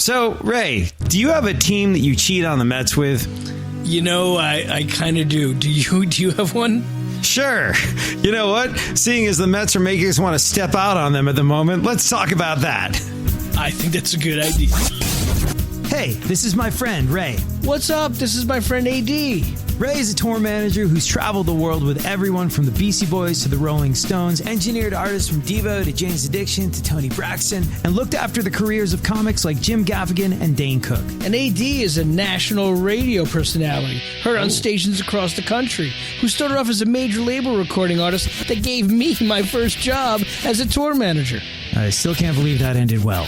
So, Ray, do you have a team that you cheat on the Mets with? You know, I kind of do. Do you have one? Sure. You know what? Seeing as the Mets are making us want to step out on them at the moment, let's talk about that. I think that's a good idea. Hey, this is my friend, Ray. What's up? This is my friend AD. Ray is a tour manager who's traveled the world with everyone from the Beastie Boys to the Rolling Stones, engineered artists from Devo to Jane's Addiction to Toni Braxton, and looked after the careers of comics like Jim Gaffigan and Dane Cook. And AD is a national radio personality, heard on stations across the country, who started off as a major label recording artist that gave me my first job as a tour manager. I still can't believe that ended well.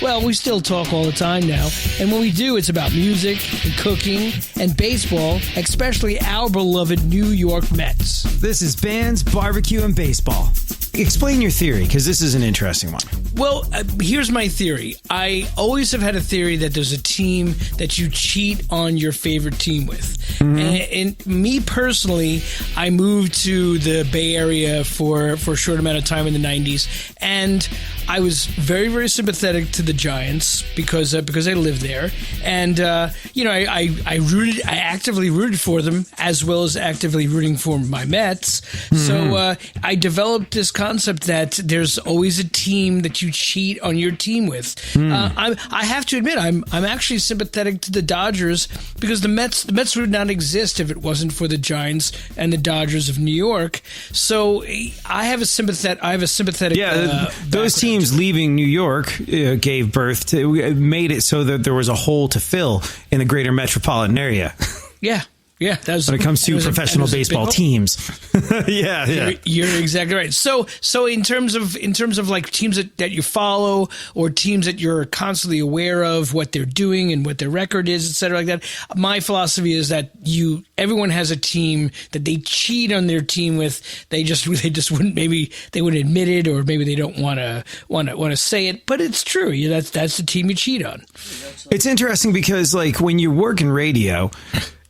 Well, we still talk all the time now, and when we do, it's about music and cooking and baseball, especially our beloved New York Mets. This is Bands, Barbecue, and Baseball. Explain your theory, because this is an interesting one. Well, here's my theory. I always have had a theory that there's a team that you cheat on your favorite team with. Mm-hmm. And me personally, I moved to the Bay Area for a short amount of time in the 90s, and I was very, very sympathetic to the Giants because I lived there, and I actively rooted for them as well as actively rooting for my Mets. Mm-hmm. So I developed this concept that there's always a team that you cheat on your team with. I have to admit, I'm actually sympathetic to the Dodgers because the Mets would not exist if it wasn't for the Giants and the Dodgers of New York. So I have a sympathetic. Yeah, those teams leaving New York gave birth to, made it so that there was a hole to fill in the greater metropolitan area. Yeah. Yeah, that was, when it comes to professional baseball teams. Yeah. You're exactly right. So in terms of like teams that you follow or teams that you're constantly aware of what they're doing and what their record is, et cetera, like that, my philosophy is that everyone has a team that they cheat on their team with. They just wouldn't, maybe they wouldn't admit it, or maybe they don't want to say it, but it's true. That's the team you cheat on. It's interesting because like when you work in radio,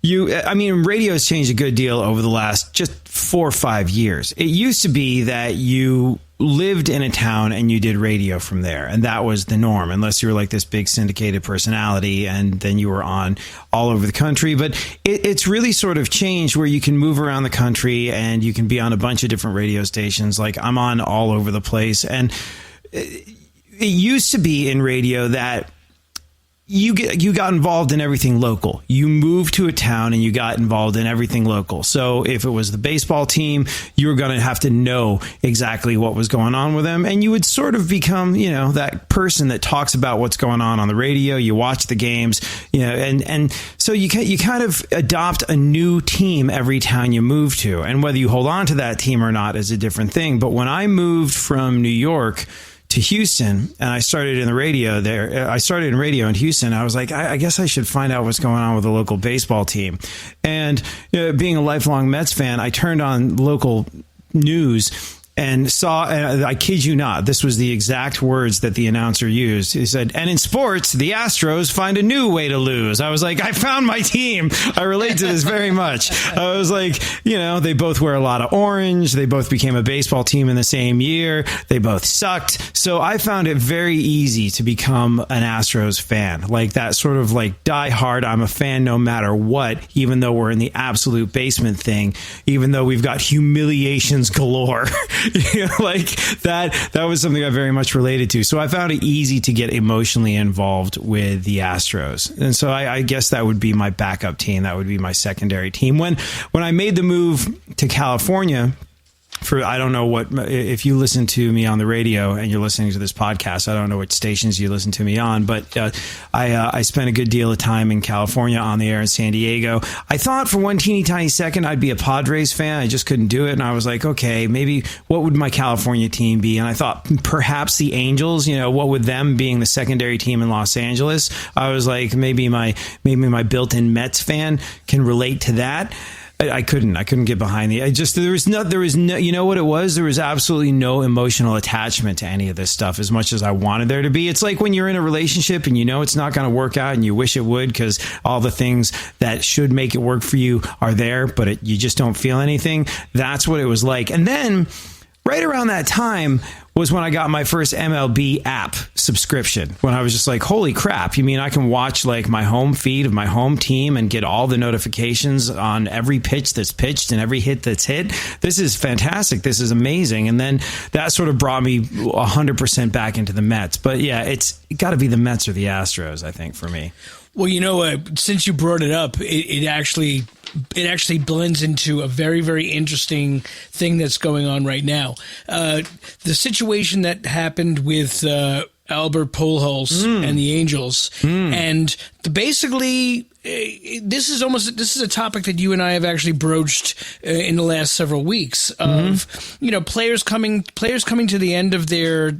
radio has changed a good deal over the last just 4 or 5 years. It used to be that you lived in a town and you did radio from there, and that was the norm, unless you were like this big syndicated personality, and then you were on all over the country. But it's really sort of changed where you can move around the country and you can be on a bunch of different radio stations. Like I'm on all over the place, and it used to be in radio that you got involved in everything local. You moved to a town and you got involved in everything local. So if it was the baseball team, you were going to have to know exactly what was going on with them. And you would sort of become, that person that talks about what's going on the radio. You watch the games, and so you kind of adopt a new team every town you move to. And whether you hold on to that team or not is a different thing. But when I moved from New York to Houston, and I started in the radio there. I started in radio in Houston. I was like, I guess I should find out what's going on with the local baseball team. And being a lifelong Mets fan, I turned on local news and saw, and I kid you not, this was the exact words that the announcer used. He said, and in sports, the Astros find a new way to lose. I was like, I found my team. I relate to this very much. I was like, they both wear a lot of orange. They both became a baseball team in the same year. They both sucked. So I found it very easy to become an Astros fan. Like that sort of like die hard. I'm a fan no matter what, even though we're in the absolute basement thing, even though we've got humiliations galore. Like that was something I very much related to. So I found it easy to get emotionally involved with the Astros. And so I guess that would be my backup team. That would be my secondary team. When I made the move to California, I don't know if you listen to me on the radio and you're listening to this podcast, I don't know what stations you listen to me on, but I spent a good deal of time in California on the air in San Diego. I thought for one teeny tiny second I'd be a Padres fan. I just couldn't do it. And I was like, okay, maybe what would my California team be? And I thought perhaps the Angels, what would them being the secondary team in Los Angeles? I was like, maybe my built-in Mets fan can relate to that. I couldn't get behind there was no, you know what it was? There was absolutely no emotional attachment to any of this stuff as much as I wanted there to be. It's like when you're in a relationship and it's not going to work out and you wish it would because all the things that should make it work for you are there, but you just don't feel anything. That's what it was like. And then right around that time, was when I got my first MLB app subscription, when I was just like, holy crap, you mean I can watch like my home feed of my home team and get all the notifications on every pitch that's pitched and every hit that's hit? This is fantastic. This is amazing. And then that sort of brought me 100% back into the Mets. But yeah, it's got to be the Mets or the Astros, I think, for me. Well, since you brought it up, it actually blends into a very, very interesting thing that's going on right now. The situation that happened with Albert Pujols and the Angels, and basically. This is a topic that you and I have actually broached in the last several weeks of players coming to the end of their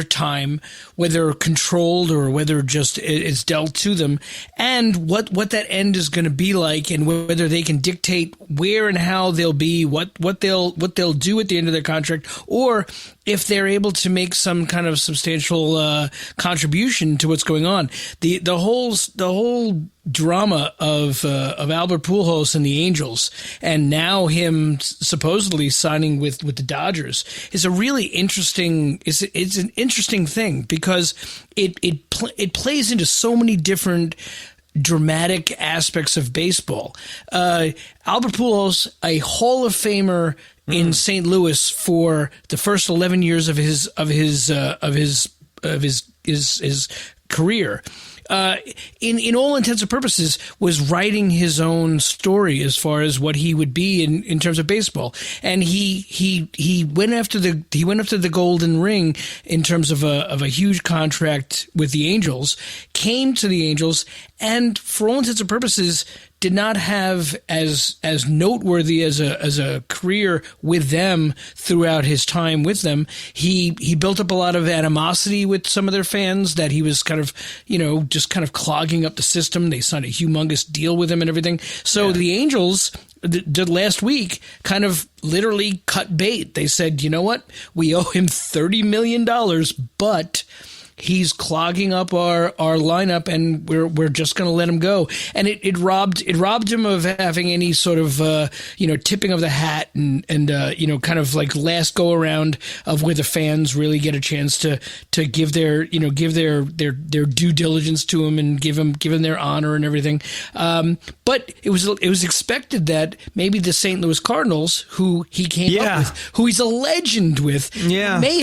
time, whether controlled or whether just it's dealt to them, and what that end is going to be like, and whether they can dictate where and how they'll be, what they'll do at the end of their contract, or if they're able to make some kind of substantial contribution to what's going on. The whole drama of Albert Pujols and the Angels, and now him supposedly signing with the Dodgers, is a really interesting. It's an interesting thing because it plays into so many different dramatic aspects of baseball. Albert Pujols, a Hall of Famer in St. Louis for the first 11 years of his career. In all intents and purposes, was writing his own story as far as what he would be in terms of baseball, and he went after the golden ring in terms of a huge contract with the Angels, came to the Angels, and for all intents and purposes did not have as noteworthy as a career with them throughout his time with them. He built up a lot of animosity with some of their fans that he was kind of just kind of clogging up the system. They signed a humongous deal with him and everything. So the Angels did last week kind of literally cut bait. They said, you know what, we owe him $30 million, but he's clogging up our lineup, and we're just going to let him go. And it robbed him of having any sort of tipping of the hat and kind of like last go around of where the fans really get a chance to give their due diligence to him and give him their honor and everything. But it was expected that maybe the St. Louis Cardinals, who he came up with, who he's a legend with, may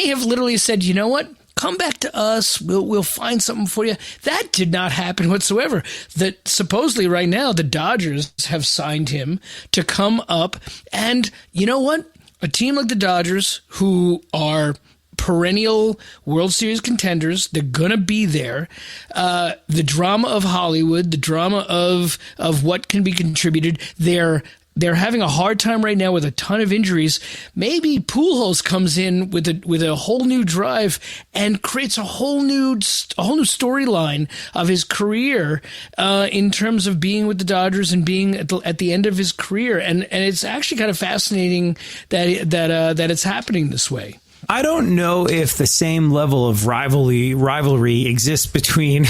have literally said, you know what, come back to us. We'll find something for you. That did not happen whatsoever. That supposedly right now the Dodgers have signed him to come up, and you know what? A team like the Dodgers, who are perennial World Series contenders, they're gonna be there. The drama of Hollywood, the drama of what can be contributed, they're having a hard time right now with a ton of injuries. Maybe Pujols comes in with a whole new drive and creates a whole new storyline of his career in terms of being with the Dodgers and being at the end of his career. And it's actually kind of fascinating that it's happening this way. I don't know if the same level of rivalry exists between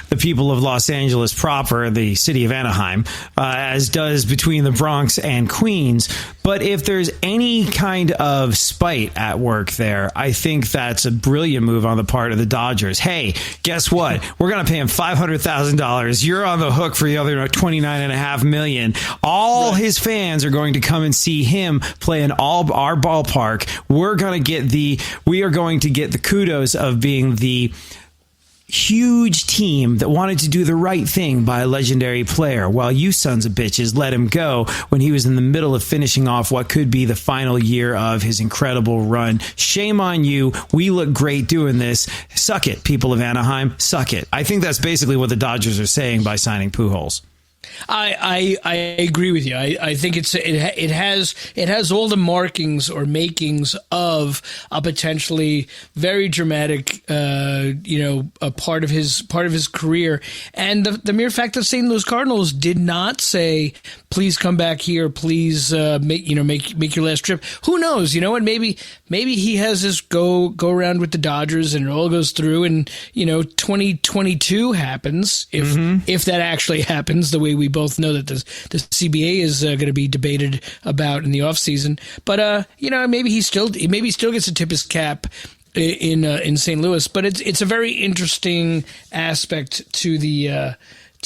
the people of Los Angeles proper, the city of Anaheim, as does between the Bronx and Queens. But if there's any kind of spite at work there, I think that's a brilliant move on the part of the Dodgers. Hey, guess what? We're going to pay him $500,000. You're on the hook for the other $29.5 million. All his fans are going to come and see him play in our ballpark. We are going to get the kudos of being the huge team that wanted to do the right thing by a legendary player, while you sons of bitches let him go when he was in the middle of finishing off what could be the final year of his incredible run. Shame on you. We look great doing this. Suck it, people of Anaheim. Suck it. I think that's basically what the Dodgers are saying by signing Pujols. I agree with you. I think it has all the markings or makings of a potentially very dramatic a part of his career, and the mere fact that St. Louis Cardinals did not say, please come back here, please make your last trip. Who knows? You know what? Maybe he has this go around with the Dodgers and it all goes through, and 2022 happens if that actually happens the way way, we both know that the CBA is going to be debated about in the offseason. But maybe he still gets to tip his cap in St. Louis. But it's a very interesting aspect to the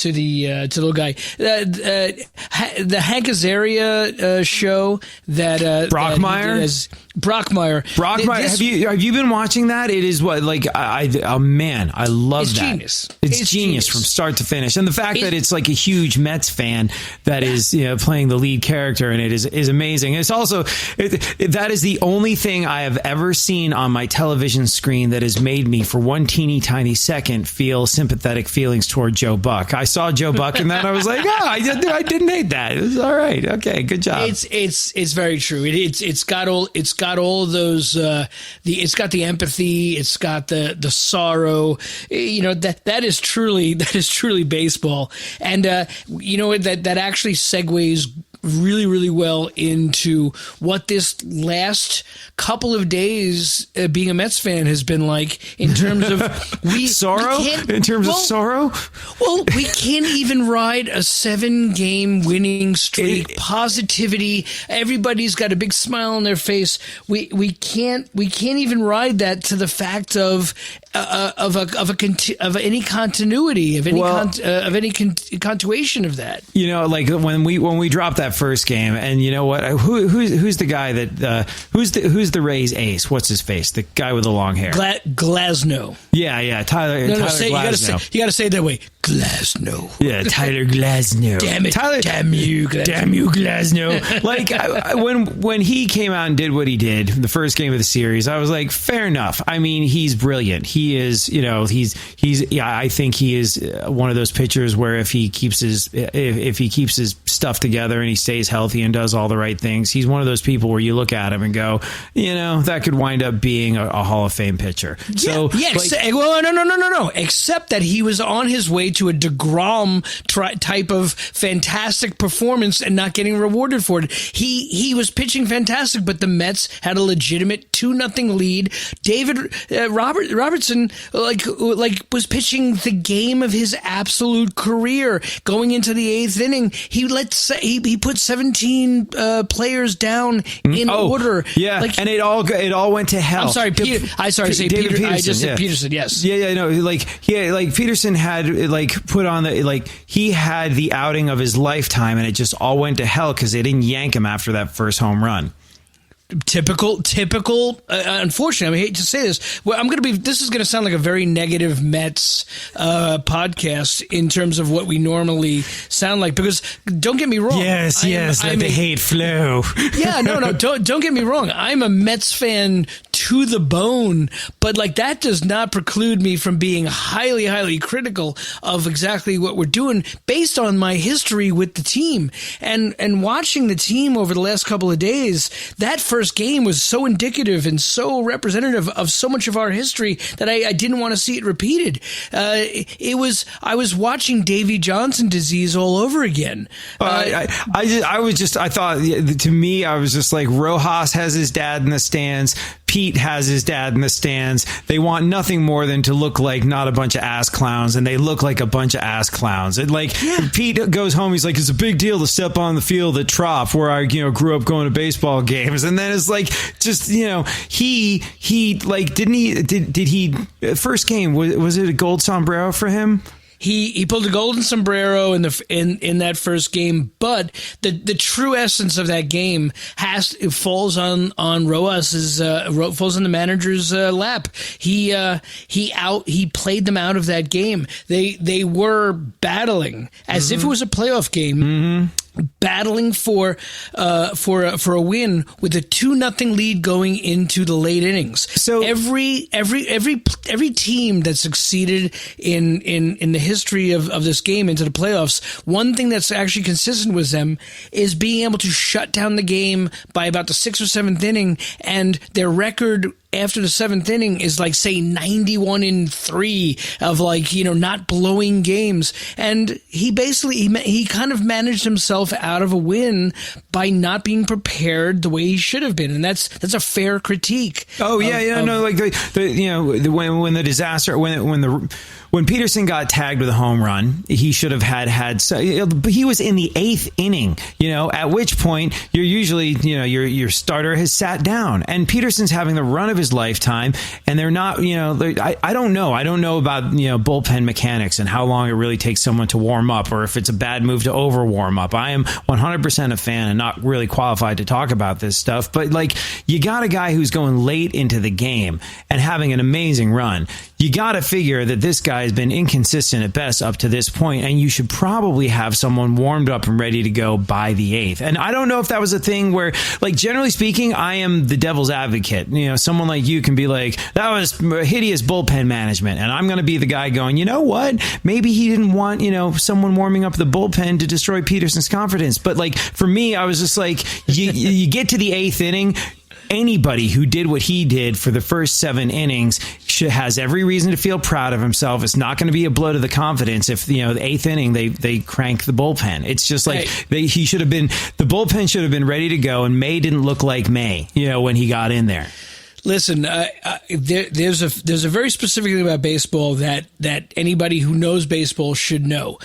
little guy. The Hank Azaria show that Brockmire. Brockmire. Have you been watching that? It is I love it's that. Genius. It's genius from start to finish, and the fact that it's like a huge Mets fan that is playing the lead character, and it is amazing. It's also that is the only thing I have ever seen on my television screen that has made me, for one teeny tiny second, feel sympathetic feelings toward Joe Buck. I saw Joe Buck in that, and I was like, I didn't hate that. It was all right. Okay, good job. It's very true. It's got all those. It's got the empathy. It's got the sorrow. That is truly baseball. And that actually segues really, really well into what this last couple of days being a Mets fan has been like in terms of sorrow. Sorrow. Well, we can't even ride a 7-game winning streak. Positivity. Everybody's got a big smile on their face. We can't even ride that to the fact of any continuity of any continuation of that. Like when we dropped that first game, and you know what? Who's the guy that who's the Rays ace? What's his face? The guy with the long hair. Glasnow. Yeah. Tyler Glasnow. You got to say it that way. Glasnow. Yeah, Tyler Glasnow. Damn it. Damn you, Glasnow. Like when he came out and did what he did the first game of the series, I was like, fair enough. I mean, he's brilliant. He is, I think he is one of those pitchers where if he keeps his stuff together and he stays healthy and does all the right things, he's one of those people where you look at him and go, that could wind up being a Hall of Fame pitcher. So no. Except that he was on his way to a DeGrom type of fantastic performance and not getting rewarded for it. He was pitching fantastic, but the Mets had a legitimate 2-0 lead. David Robertson was pitching the game of his absolute career. Going into the 8th inning, he put 17 players down in order. Yeah, and it all went to hell. I'm sorry, Peter. I said Peterson. I just said Peterson. Yes. Yeah. No, Peterson had put on he had the outing of his lifetime, and it just all went to hell because they didn't yank him after that first home run. Typical. Unfortunately, I hate to say this. Well, this is going to sound like a very negative Mets podcast in terms of what we normally sound like. Because don't get me wrong. Yes, the hate flow. Yeah, no. Don't get me wrong. I'm a Mets fan to the bone, but that does not preclude me from being highly, highly critical of exactly what we're doing based on my history with the team and watching the team over the last couple of days. That first game was so indicative and so representative of so much of our history that I didn't want to see it repeated. I was watching Davy Johnson disease all over again. I thought to me, I was just like, Rojas has his dad in the stands. Pete has his dad in the stands. They want nothing more than to look like not a bunch of ass clowns, and they look like a bunch of ass clowns. Pete goes home, he's like, it's a big deal to step on the field at Trop, where I grew up going to baseball games, and then it's first game was it a gold sombrero for him? He pulled a golden sombrero in that first game, but the true essence of that game falls on Rojas' falls on the manager's lap. He played them out of that game. They were battling as if it was a playoff game. Mm-hmm. Battling for a win with a 2-0 lead going into the late innings. So every team that succeeded in the history of this game into the playoffs, one thing that's actually consistent with them is being able to shut down the game by about the 6th or 7th inning, and their record after the seventh inning is like, say, 91-3 of like, not blowing games. And he kind of managed himself out of a win by not being prepared the way he should have been. And that's a fair critique. Oh, like when the disaster, when Peterson got tagged with a home run, he should have had he was in the 8th inning, at which point you're usually, your starter has sat down, and Peterson's having the run of his lifetime, and they're not, I don't know about, bullpen mechanics and how long it really takes someone to warm up, or if it's a bad move to over warm up. I am 100% a fan and not really qualified to talk about this stuff, but like, you got a guy who's going late into the game and having an amazing run. You got to figure that this guy has been inconsistent at best up to this point, and you should probably have someone warmed up and ready to go by the 8th. And I don't know if that was a thing where, like, generally speaking, I am the devil's advocate. Someone like you can be like, that was hideous bullpen management, and I'm going to be the guy going, you know what? Maybe he didn't want, someone warming up the bullpen to destroy Peterson's confidence. But like, for me, I was just like, you get to the 8th inning. Anybody who did what he did for the first 7 innings has every reason to feel proud of himself. It's not going to be a blow to the confidence if, the 8th inning, they crank the bullpen. It's just like the bullpen should have been ready to go, and May didn't look like May, when he got in there. Listen, there's a very specific thing about baseball that anybody who knows baseball should know.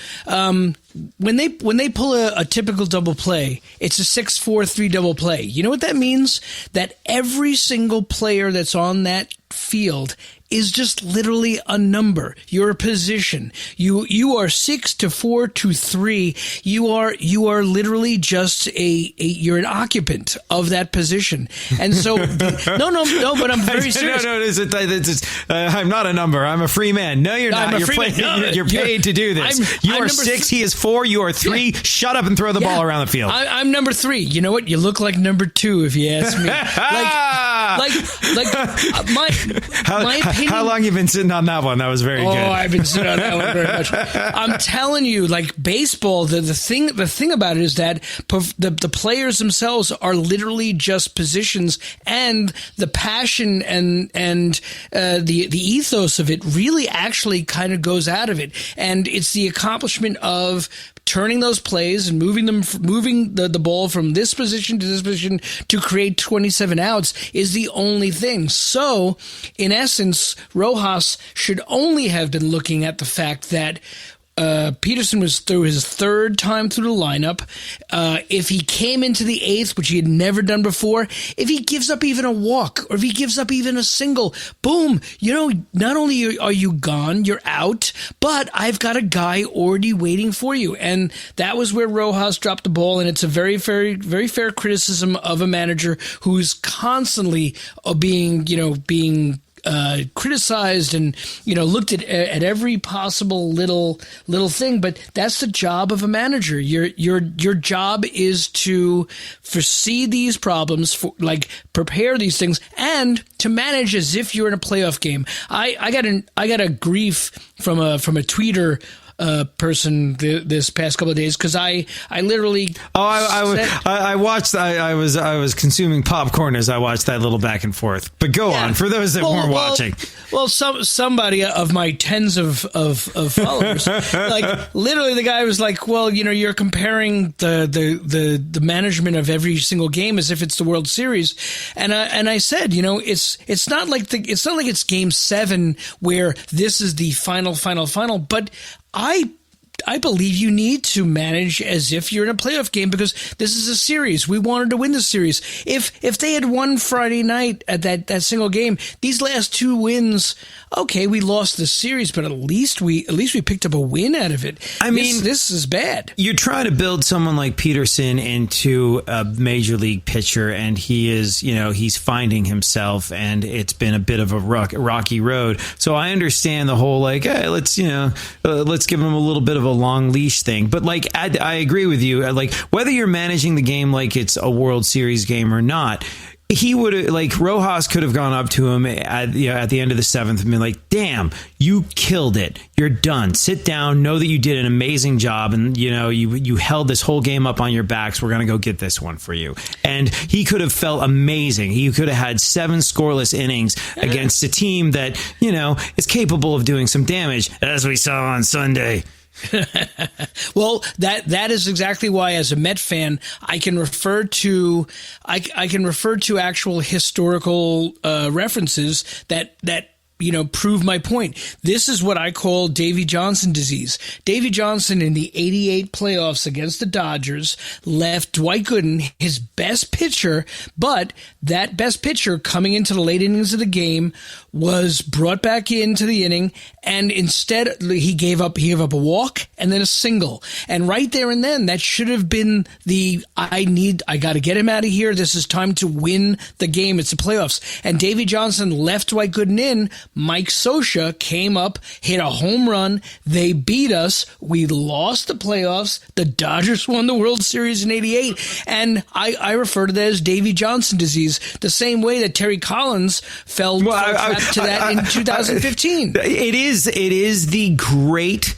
When they pull a typical double play, it's a 6-4-3 double play. You know what that means? That every single player that's on that field is just literally a number. You're a position. You are 6 to 4 to 3. You are literally just you're an occupant of that position. And so no, but I'm very serious. I'm not a number. I'm a free man. No, you're not. You're paid to do this. You are 6. He is 4. You are 3. Yeah. Shut up and throw the ball around the field. I'm number 3. You know what? You look like number 2 if you ask me. My opinion. How long you been sitting on that one? That was very good. Oh, I've been sitting on that one very much. I'm telling you, like, baseball, the thing about it is that the players themselves are literally just positions, and the passion and the ethos of it really actually kind of goes out of it, and it's the accomplishment of turning those plays and moving the ball from this position to this position to create 27 outs is the only thing. So, in essence, Rojas should only have been looking at the fact that Peterson was through his 3rd time through the lineup. If he came into the 8th, which he had never done before, if he gives up even a walk, or if he gives up even a single, boom, not only are you gone, you're out, but I've got a guy already waiting for you. And that was where Rojas dropped the ball, and it's a very, very, very fair criticism of a manager who's constantly being criticized and looked at every possible little thing, but that's the job of a manager. Your job is to foresee these problems, prepare these things, and to manage as if you're in a playoff game. I got a grief from a tweeter person this past couple of days because I literally I watched. I was consuming popcorn as I watched that little back and forth. But go on for those that weren't watching. Well, somebody of my tens of followers, like literally, the guy was like, "Well, you're comparing the management of every single game as if it's the World Series," and I said, it's not like it's Game 7 where this is the final, but I believe you need to manage as if you're in a playoff game because this is a series. We wanted to win the series. If they had won Friday night at that single game, these last 2 wins, okay, we lost the series, but at least we picked up a win out of it. I mean, this is bad. You're trying to build someone like Peterson into a major league pitcher, and he is, he's finding himself, and it's been a bit of a rocky road. So I understand the whole hey, let's give him a little bit of a long leash thing. But I agree with you. Whether you're managing the game like it's a World Series game or not, he would have, like, Rojas could have gone up to him at the end of the seventh and been like, damn, you killed it. You're done. Sit down. Know that you did an amazing job. And, you held this whole game up on your backs. We're going to go get this one for you. And he could have felt amazing. He could have had 7 scoreless innings against a team that, is capable of doing some damage, as we saw on Sunday. Well, that is exactly why, as a Met fan, I can refer to actual historical references that prove my point. This is what I call Davy Johnson disease. Davy Johnson in the 88 playoffs against the Dodgers left Dwight Gooden, his best pitcher, but that best pitcher coming into the late innings of the game was brought back into the inning, and instead he gave up a walk and then a single. And right there and then, that should have been I got to get him out of here. This is time to win the game. It's the playoffs. And Davy Johnson left Dwight Gooden in. Mike Scioscia came up, hit a home run. They beat us. We lost the playoffs. The Dodgers won the World Series in 88. And I refer to that as Davy Johnson disease, the same way that Terry Collins fell trapped to that in 2015. It is the great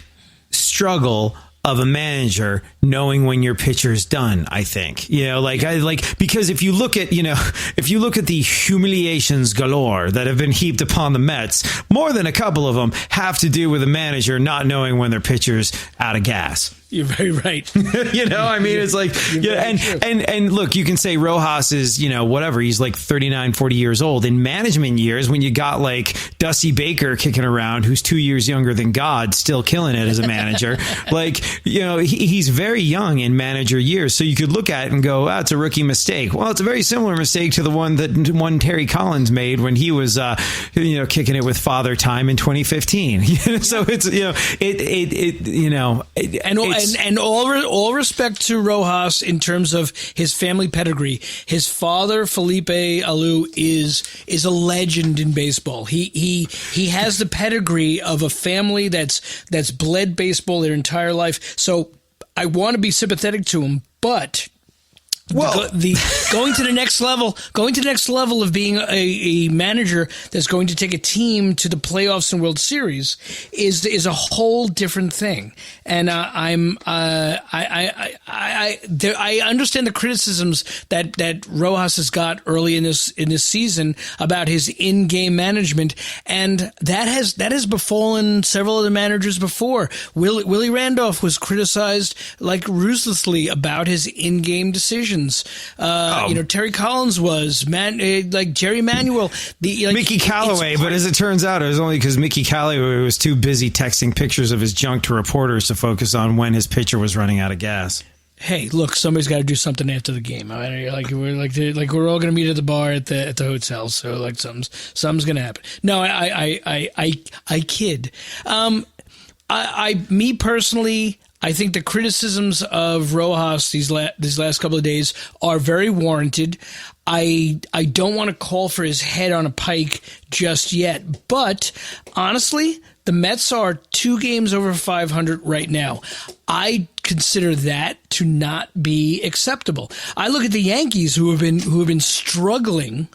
struggle of a manager knowing when your pitcher's done, I think. Because if you look at the humiliations galore that have been heaped upon the Mets, more than a couple of them have to do with a manager not knowing when their pitcher's out of gas. You're very right. It's like, and look, you can say Rojas is, whatever. He's like 39, 40 years old. In management years, when you got like Dusty Baker kicking around, who's 2 years younger than God, still killing it as a manager, he's very young in manager years. So you could look at it and go, it's a rookie mistake. Well, it's a very similar mistake to the one Terry Collins made when he was, kicking it with Father Time in 2015. So and all respect to Rojas in terms of his family pedigree. His father, Felipe Alou, is a legend in baseball. He has the pedigree of a family that's bled baseball their entire life. So I want to be sympathetic to him, but going to the next level of being a manager that's going to take a team to the playoffs and World Series is a whole different thing. And I understand the criticisms that Rojas has got early in this season about his in-game management, and that has befallen several of the managers before. Willie Randolph was criticized like ruthlessly about his in-game decisions. Terry Collins was, like Jerry Manuel. Mickey Callaway, but as it turns out, it was only because Mickey Callaway was too busy texting pictures of his junk to reporters to focus on when his pitcher was running out of gas. Hey, look, somebody's got to do something after the game. We're all going to meet at the bar at the hotel, so something's going to happen. No, I kid. Me personally, I think the criticisms of Rojas these last couple of days are very warranted. I don't want to call for his head on a pike just yet, but honestly, the Mets are 2 games over 500 right now. I consider that to not be acceptable. I look at the Yankees who have been struggling,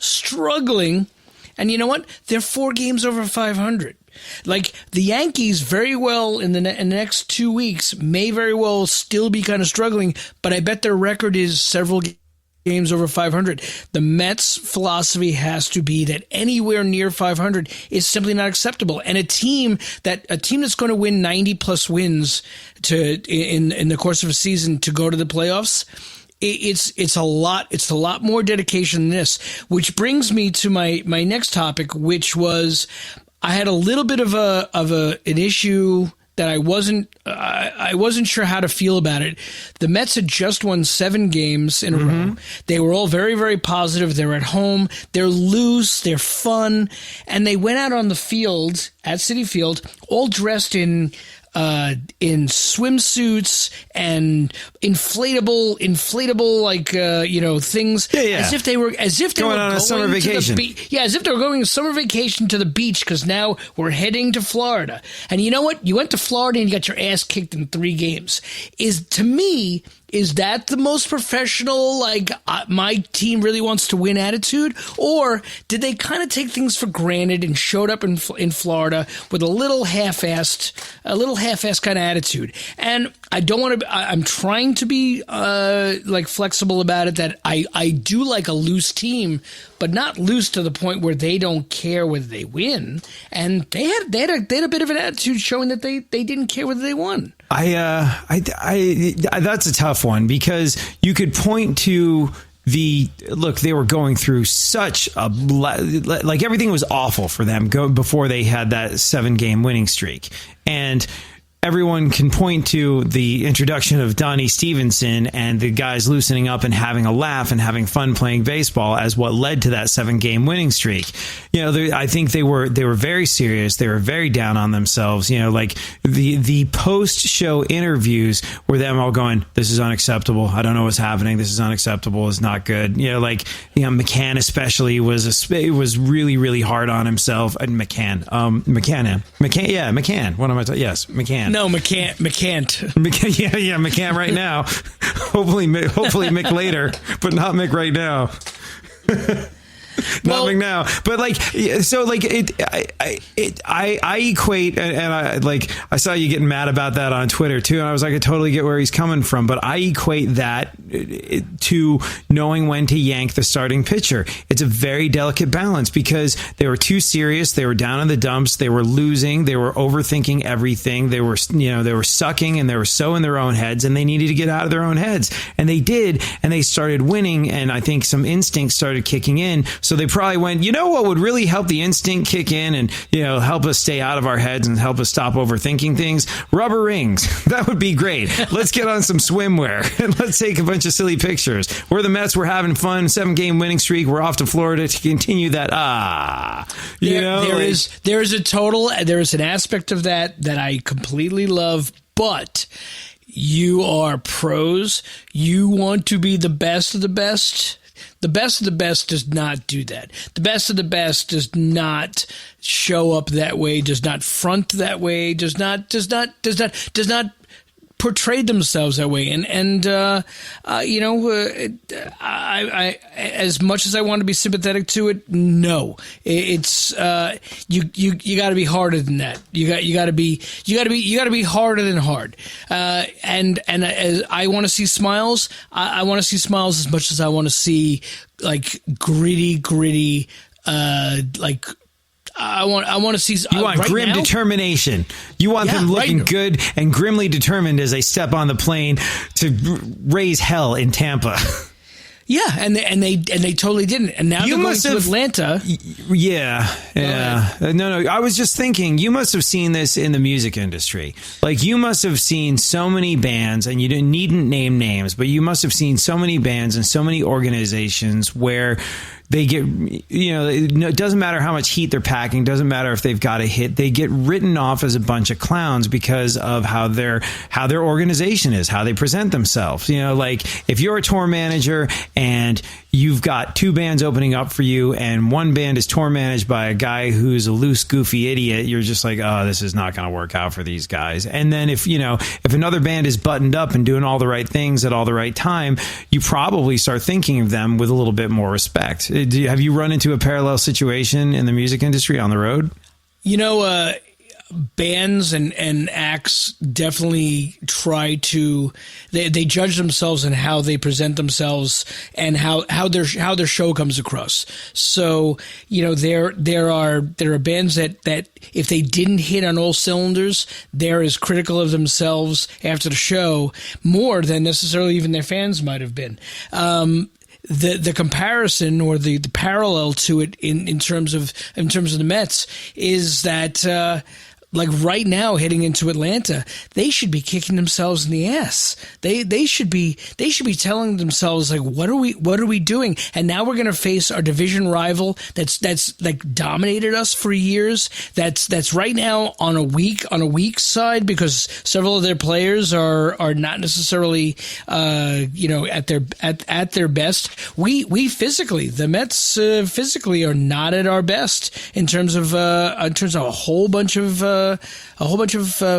and you know what? They're 4 games over 500. Like, the Yankees very well in the next 2 weeks may very well still be kind of struggling, but I bet their record is several games over 500. The Mets' philosophy has to be that anywhere near 500 is simply not acceptable. And a team that's going to win 90 plus wins in the course of a season to go to the playoffs, it's a lot more dedication than this. Which brings me to my next topic, which was, I had a little bit of an issue that I wasn't sure how to feel about it. The Mets had just won 7 games in a row. They were all very, very positive. They're at home. They're loose. They're fun. And they went out on the field at Citi Field all dressed in swimsuits and inflatable things, as if they were going on a summer vacation. As if they were going on a summer vacation to the beach, because now we're heading to Florida. And you know what? You went to Florida and you got your ass kicked in 3 games. To me, is that the most professional, like, my team really wants to win attitude? Or did they kind of take things for granted and showed up in Florida with a little half-assed kind of attitude? And I don't want to, I'm trying to be, like, flexible about it, that I do like a loose team, but not loose to the point where they don't care whether they win. And they had a bit of an attitude showing that they didn't care whether they won. That's a tough one, because you could point to they were going through such a, like, everything was awful for them before they had that 7-game winning streak. And everyone can point to the introduction of Donnie Stevenson and the guys loosening up and having a laugh and having fun playing baseball as what led to that 7-game winning streak. I think they were very serious. They were very down on themselves. Like the post-show interviews were them all going, "This is unacceptable. I don't know what's happening. This is unacceptable. It's not good." McCann especially was really, really hard on himself. And McCann. What am I talking? Yes, McCann. No, McCann. Yeah, McCann right now. Hopefully Mick later, but not Mick right now. Not Mick now, but I equate, and I saw you getting mad about that on Twitter too, and I was like, I totally get where he's coming from, but I equate that to knowing when to yank the starting pitcher. It's a very delicate balance, because they were too serious, they were down in the dumps, they were losing, they were overthinking everything, they were sucking, and they were so in their own heads, and they needed to get out of their own heads, and they did, and they started winning, and I think some instincts started kicking in. So they probably went, what would really help the instinct kick in and, help us stay out of our heads and help us stop overthinking things? Rubber rings. That would be great. Let's get on some swimwear and let's take a bunch of silly pictures. We're the Mets. We're having fun. 7-game winning streak. We're off to Florida to continue that. There is an aspect of that I completely love, but you are pros. You want to be the best of the best. The best of the best does not do that. The best of the best does not show up that way, does not front that way, does not portray themselves that way. I as much as I want to be sympathetic to it, no, it's you got to be harder than that. You got to be harder than hard. And as I want to see smiles, I want to see smiles as much as I want to see like gritty. I want to see. You want right grim now? Determination. You want them looking good and grimly determined as they step on the plane to raise hell in Tampa. Yeah, and they totally didn't. And now they're going to Atlanta. Yeah. No. I was just thinking, you must have seen this in the music industry. Like, you must have seen so many bands, and you needn't name names, but you must have seen so many bands and so many organizations where they get, it doesn't matter how much heat they're packing, doesn't matter if they've got a hit, they get written off as a bunch of clowns because of how their organization is, how they present themselves. Like, if you're a tour manager and you've got 2 bands opening up for you and one band is tour managed by a guy who's a loose, goofy idiot, you're just like, oh, this is not going to work out for these guys. And then if another band is buttoned up and doing all the right things at all the right time, you probably start thinking of them with a little bit more respect. Have you run into a parallel situation in the music industry on the road? Bands and acts definitely try to they judge themselves and how they present themselves and how their show comes across. So there are bands that if they didn't hit on all cylinders, they're as critical of themselves after the show more than necessarily even their fans might have been. The comparison or the parallel to it in terms of the Mets is that like right now heading into Atlanta, they should be kicking themselves in the ass. They should be telling themselves like, what are we doing? And now we're going to face our division rival that's like dominated us for years. That's right now on a weak side because several of their players are not necessarily at their best. We physically, the Mets physically are not at our best in terms of a whole bunch of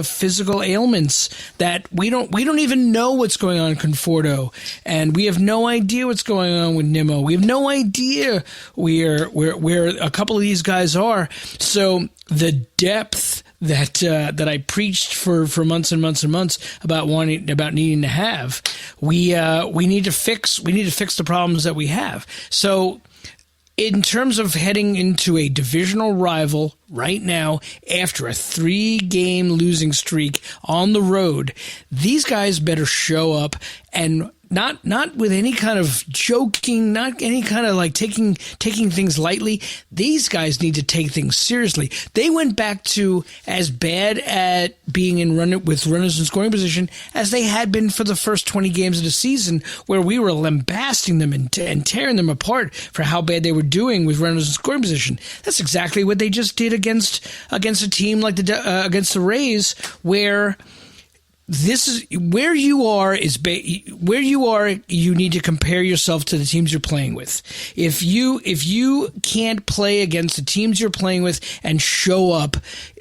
physical ailments that we don't even know what's going on in Conforto, and we have no idea what's going on with Nimmo. We have no idea where a couple of these guys are. So the depth that I preached for months and months and months about needing to have, we need to fix the problems that we have. So in terms of heading into a divisional rival right now, after a 3-game losing streak on the road, these guys better show up, and not with any kind of joking, not any kind of like taking things lightly. These guys need to take things seriously. They went back to as bad at being with runners in scoring position as they had been for the first 20 games of the season, where we were lambasting them and tearing them apart for how bad they were doing with runners in scoring position. That's exactly what they just did against a team like against the Rays, where this is where you are. You need to compare yourself to the teams you're playing with. If you can't play against the teams you're playing with and show up,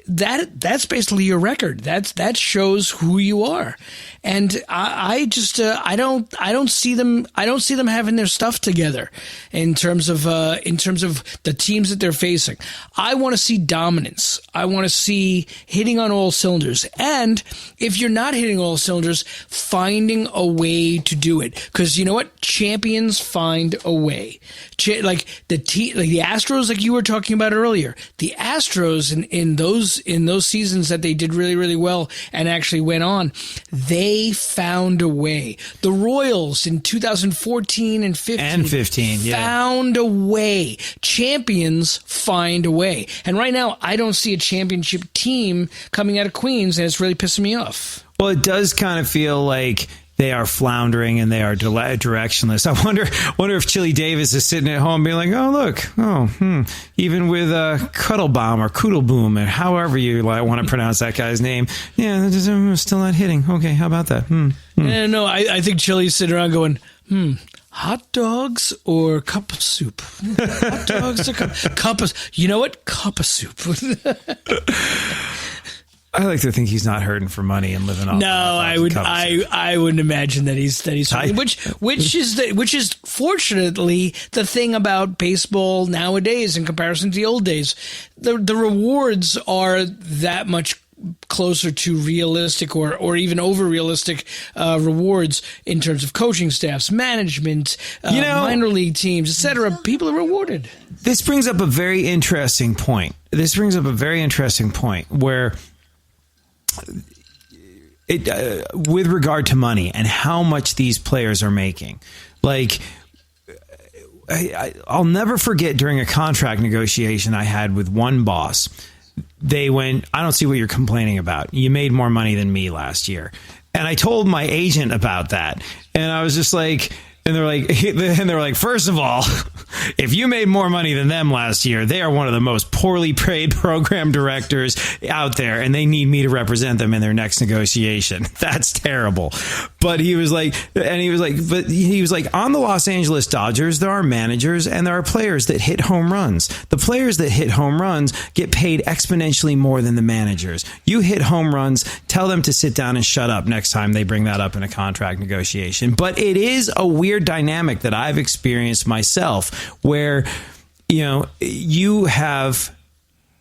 that's basically your record. That shows who you are. And I don't see them having their stuff together in terms of the teams that they're facing. I want to see dominance. I want to see hitting on all cylinders. And if you're not hitting all cylinders, finding a way to do it. Because you know what? Champions find a way. Like the Astros, like you were talking about earlier. The Astros in those seasons that they did really, really well and actually went on, they found a way. The Royals in 2014 and 15 found a way. Champions find a way. And right now, I don't see a championship team coming out of Queens, and it's really pissing me off. Well, it does kind of feel like they are floundering and they are directionless. I wonder if Chili Davis is sitting at home being like, oh, look, even with Cuddlebaum or Koodleboom, and however you want to pronounce that guy's name, yeah, still not hitting. Okay, how about that? Yeah, no, I think Chili's sitting around going, hot dogs or cup of soup? Hot dogs or cup of, you know what? Cup of soup. I like to think he's not hurting for money and living off. No, I wouldn't imagine that he's hurting, which is fortunately the thing about baseball nowadays in comparison to the old days. The rewards are that much closer to realistic or even over realistic rewards in terms of coaching staffs, management, minor league teams, etc. People are rewarded. This brings up a very interesting point. Where with regard to money and how much these players are making. Like, I'll never forget during a contract negotiation I had with one boss. They went, I don't see what you're complaining about. You made more money than me last year. And I told my agent about that. And I was just like, and they're like, first of all, if you made more money than them last year, they are one of the most poorly paid program directors out there, and they need me to represent them in their next negotiation. That's terrible. But he was like, on the Los Angeles Dodgers, there are managers and there are players that hit home runs. The players that hit home runs get paid exponentially more than the managers. You hit home runs, tell them to sit down and shut up next time they bring that up in a contract negotiation. But it is a weird dynamic that I've experienced myself, where you have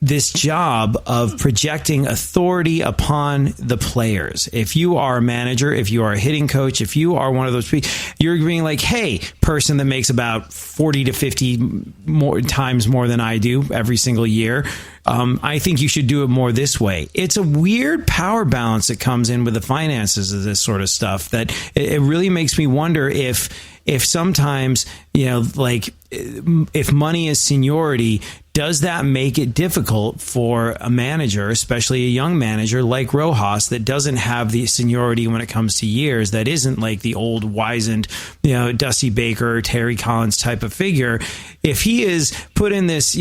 this job of projecting authority upon the players. If you are a manager, if you are a hitting coach, if you are one of those people, you're being like, hey, person that makes about 40 to 50 more times more than I do every single year, I think you should do it more this way. It's a weird power balance that comes in with the finances of this sort of stuff that it really makes me wonder if sometimes, if money is seniority, does that make it difficult for a manager, especially a young manager like Rojas, that doesn't have the seniority when it comes to years, that isn't like the old wizened, Dusty Baker or Terry Collins type of figure? If he is put in this,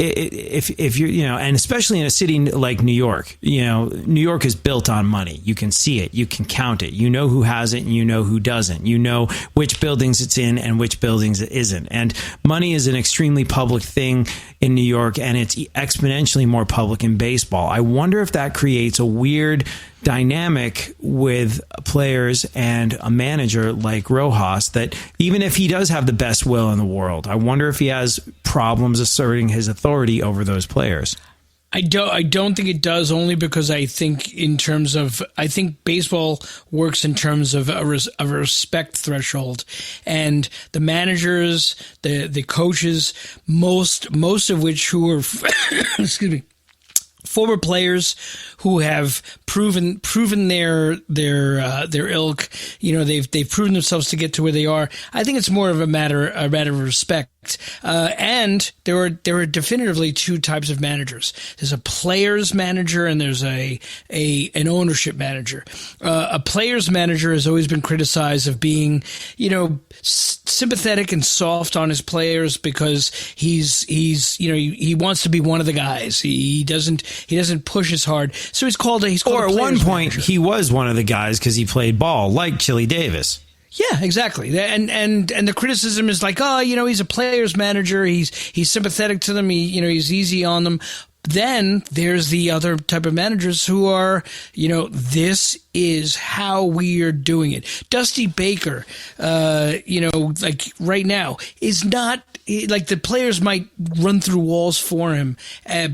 if you're, and especially in a city like New York, New York is built on money. You can see it, you can count it, you know who has it and you know who doesn't, you know which buildings it's in and which buildings it isn't. And money is an extremely public thing in New York, and it's exponentially more public in baseball. I wonder if that creates a weird dynamic with players and a manager like Rojas, that even if he does have the best will in the world, I wonder if he has problems asserting his authority over those players. I don't think it does, only because I think baseball works in terms of a respect threshold, and the managers, the coaches, most of which who are excuse me, former players who have proven their ilk. They've proven themselves to get to where they are. I think it's more of a matter of respect. And there are definitively two types of managers. There's a player's manager and there's an ownership manager. A player's manager has always been criticized of being, sympathetic and soft on his players, because he wants to be one of the guys. He doesn't push as hard. So he's called at one point manager. He was one of the guys because he played ball, like Chili Davis. Yeah, exactly. And the criticism is like, he's a player's manager. He's sympathetic to them. He's easy on them. Then there's the other type of managers who are, this is how we are doing it. Dusty Baker, like right now, is not like, the players might run through walls for him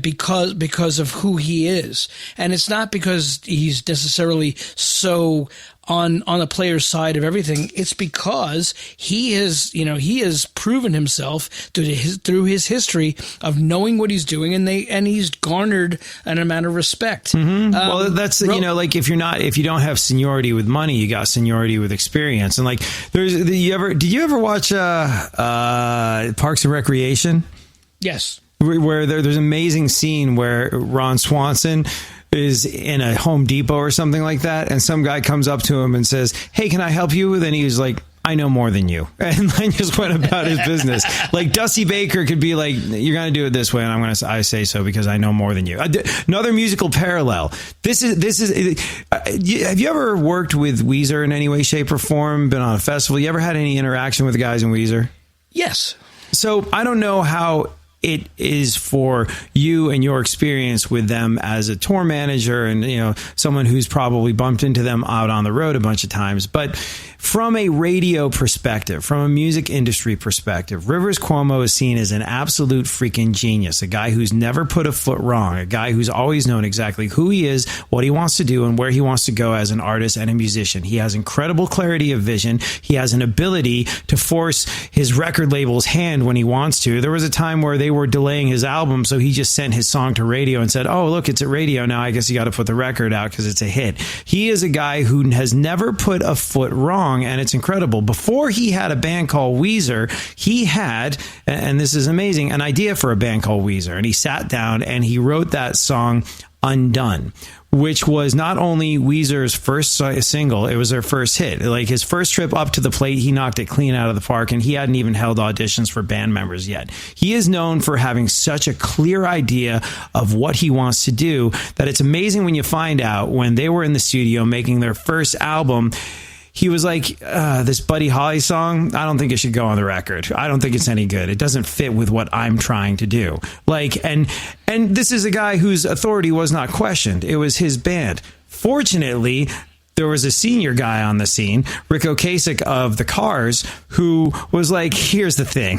because of who he is. And it's not because he's necessarily so on the player's side of everything. It's because he has proven himself through his history of knowing what he's doing, and he's garnered an amount of respect. Mm-hmm. Well, that's like if you don't have seniority with money, you got seniority with experience. And like, did you ever watch Parks and Recreation? Yes. Where there's an amazing scene where Ron Swanson is in a Home Depot or something like that, and some guy comes up to him and says, "Hey, can I help you?" And he was like, "I know more than you," and then just went about his business. Like, Dusty Baker could be like, "You're going to do it this way," and I say so because I know more than you. Another musical parallel. This is. Have you ever worked with Weezer in any way, shape, or form? Been on a festival? You ever had any interaction with the guys in Weezer? Yes. So I don't know how it is for you and your experience with them as a tour manager and, someone who's probably bumped into them out on the road a bunch of times. But from a radio perspective, from a music industry perspective, Rivers Cuomo is seen as an absolute freaking genius, a guy who's never put a foot wrong, a guy who's always known exactly who he is, what he wants to do, and where he wants to go as an artist and a musician. He has incredible clarity of vision. He has an ability to force his record label's hand when he wants to. There was a time where they were delaying his album, so he just sent his song to radio and said, "Oh, look, it's at radio now. I guess you got to put the record out because it's a hit." He is a guy who has never put a foot wrong, and it's incredible. Before he had a band called Weezer, he had, and this is amazing, an idea for a band called Weezer, and he sat down and he wrote that song Undone, which was not only Weezer's first single, it was their first hit. Like, his first trip up to the plate, he knocked it clean out of the park, and he hadn't even held auditions for band members yet. He is known for having such a clear idea of what he wants to do that it's amazing when you find out when they were in the studio making their first album. He was like, this Buddy Holly song, I don't think it should go on the record. I don't think it's any good. It doesn't fit with what I'm trying to do. Like, and this is a guy whose authority was not questioned. It was his band. Fortunately, there was a senior guy on the scene, Rick Ocasek of the Cars, who was like, "Here's the thing.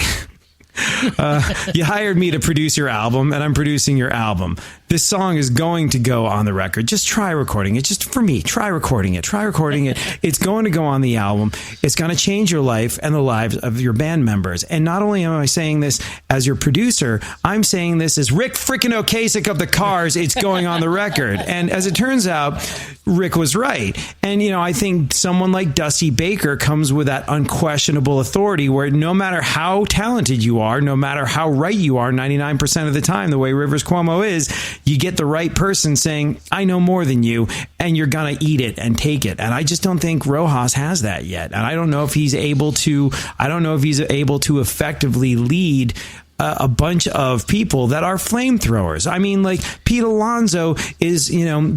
You hired me to produce your album, and I'm producing your album. This song is going to go on the record. Just try recording it. Just for me, try recording it. Try recording it. It's going to go on the album. It's going to change your life and the lives of your band members." And not only am I saying this as your producer, I'm saying this as Rick freaking Ocasek of the Cars. It's going on the record. And as it turns out, Rick was right. And, I think someone like Dusty Baker comes with that unquestionable authority where no matter how talented you are, no matter how right you are 99% of the time, the way Rivers Cuomo is, you get the right person saying, "I know more than you," and you're going to eat it and take it. And I just don't think Rojas has that yet. And I don't know if he's able to effectively lead a bunch of people that are flamethrowers. I mean, like Pete Alonso is,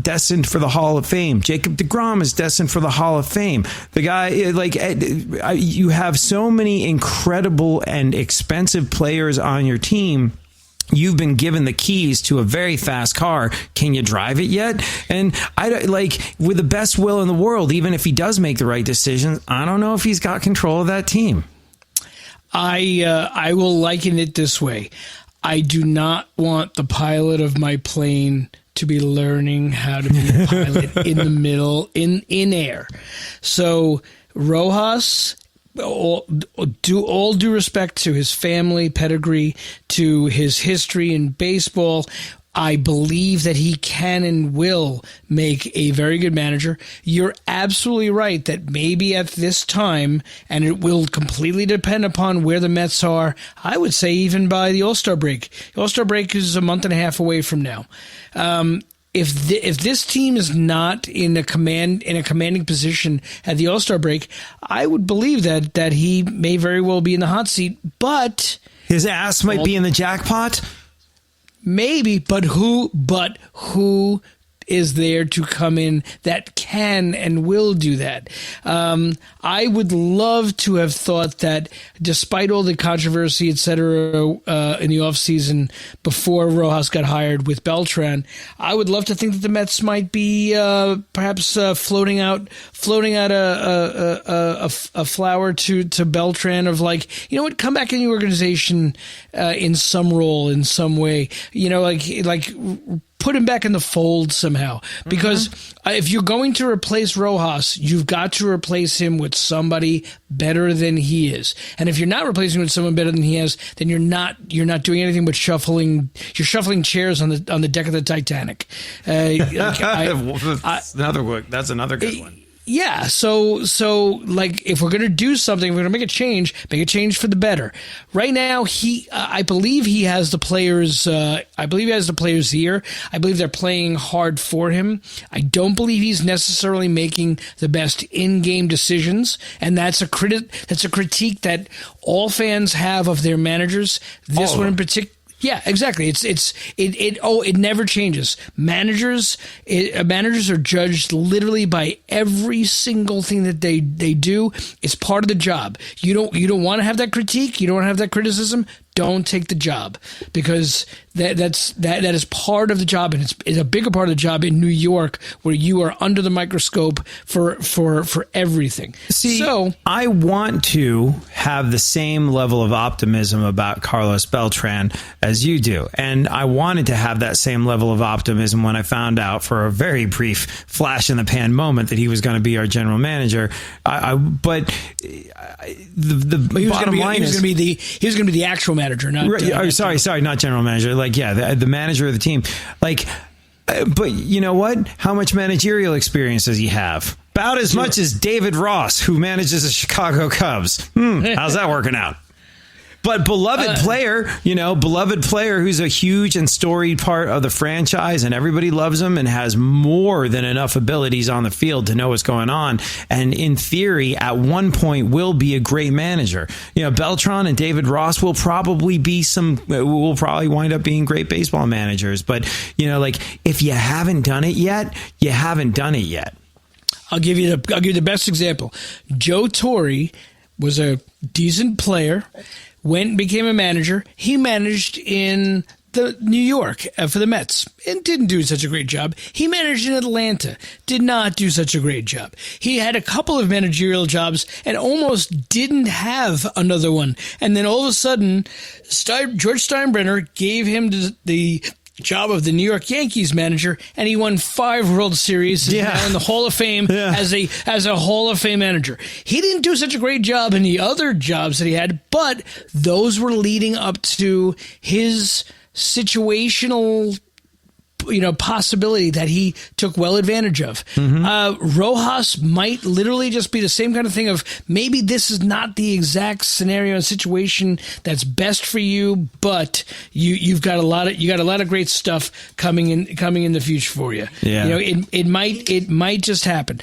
destined for the Hall of Fame. Jacob deGrom is destined for the Hall of Fame. The guy, you have so many incredible and expensive players on your team. You've been given the keys to a very fast car. Can you drive it yet? And with the best will in the world, even if he does make the right decisions, I don't know if he's got control of that team. I will liken it this way. I do not want the pilot of my plane to be learning how to be a pilot in the middle, in air. So Rojas, all due respect to his family pedigree, to his history in baseball, I believe that he can and will make a very good manager. You're absolutely right that maybe at this time, and it will completely depend upon where the Mets are, I would say even by the All-Star break. The All-Star break is a month and a half away from now. If this team is not in a commanding position at the All-Star break, I would believe that he may very well be in the hot seat, but his ass might be in the jackpot. Maybe, but who is there to come in that can and will do that? I would love to have thought that despite all the controversy, et cetera, in the offseason before Rojas got hired with Beltran, I would love to think that the Mets might be perhaps floating out a flower to Beltran of like, you know what, come back in the organization in some role, in some way, like put him back in the fold somehow. Because if you're going to replace Rojas, you've got to replace him with somebody better than he is. And if you're not replacing him with someone better than he is, then you're not doing anything but shuffling chairs on the deck of the Titanic. That's another good one. Yeah, so like if we're going to do something, we're going to make a change for the better. Right now, I believe he has the players. I believe he has the players here. I believe they're playing hard for him. I don't believe he's necessarily making the best in-game decisions, and that's a critique that all fans have of their managers. This one in particular. Yeah, exactly. It never changes. Managers are judged literally by every single thing that they do. It's part of the job. You don't want to have that critique. You don't want to have that criticism. Don't take the job, because that is part of the job, and it's a bigger part of the job in New York, where you are under the microscope for everything. See, so I want to have the same level of optimism about Carlos Beltran as you do, and I wanted to have that same level of optimism when I found out for a very brief flash in the pan moment that he was going to be our general manager. But the bottom line is he was going to be the actual manager. Sorry, not general manager. The manager of the team. But you know what? How much managerial experience does he have? About as much as David Ross, who manages the Chicago Cubs. How's that working out? But beloved player who's a huge and storied part of the franchise, and everybody loves him and has more than enough abilities on the field to know what's going on. And in theory, at one point will be a great manager. Beltran and David Ross will probably wind up being great baseball managers. But, if you haven't done it yet, you haven't done it yet. I'll give you the best example. Joe Torre was a decent player. Went and became a manager. He managed in New York for the Mets and didn't do such a great job. He managed in Atlanta, did not do such a great job. He had a couple of managerial jobs and almost didn't have another one. And then all of a sudden, George Steinbrenner gave him the job of the New York Yankees manager, and he won 5 World Series. He's now in the Hall of Fame as a Hall of Fame manager. He didn't do such a great job in the other jobs that he had, but those were leading up to his situational possibility that he took well advantage of. Rojas might literally just be the same kind of thing of maybe this is not the exact scenario and situation that's best for you, but you've got a lot of great stuff coming in the future for you. Yeah. It might just happen.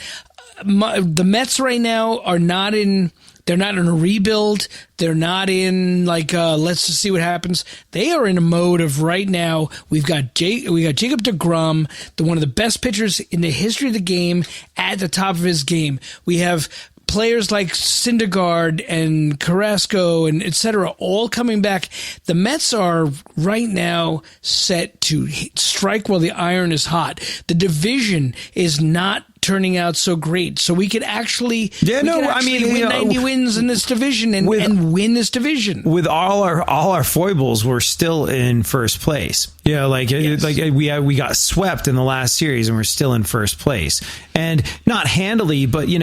The Mets right now are not in They're not in a rebuild. They're not in like let's just see what happens. They are in a mode of right now. We got Jacob deGrom, one of the best pitchers in the history of the game, at the top of his game. We have players like Syndergaard and Carrasco and et cetera, all coming back. The Mets are right now set to strike while the iron is hot. The division is not turning out so great. So we could actually, win 90 wins in this division and win this division. With all our foibles, we're still in first place. Yeah, we got swept in the last series and we're still in first place. And not handily, but on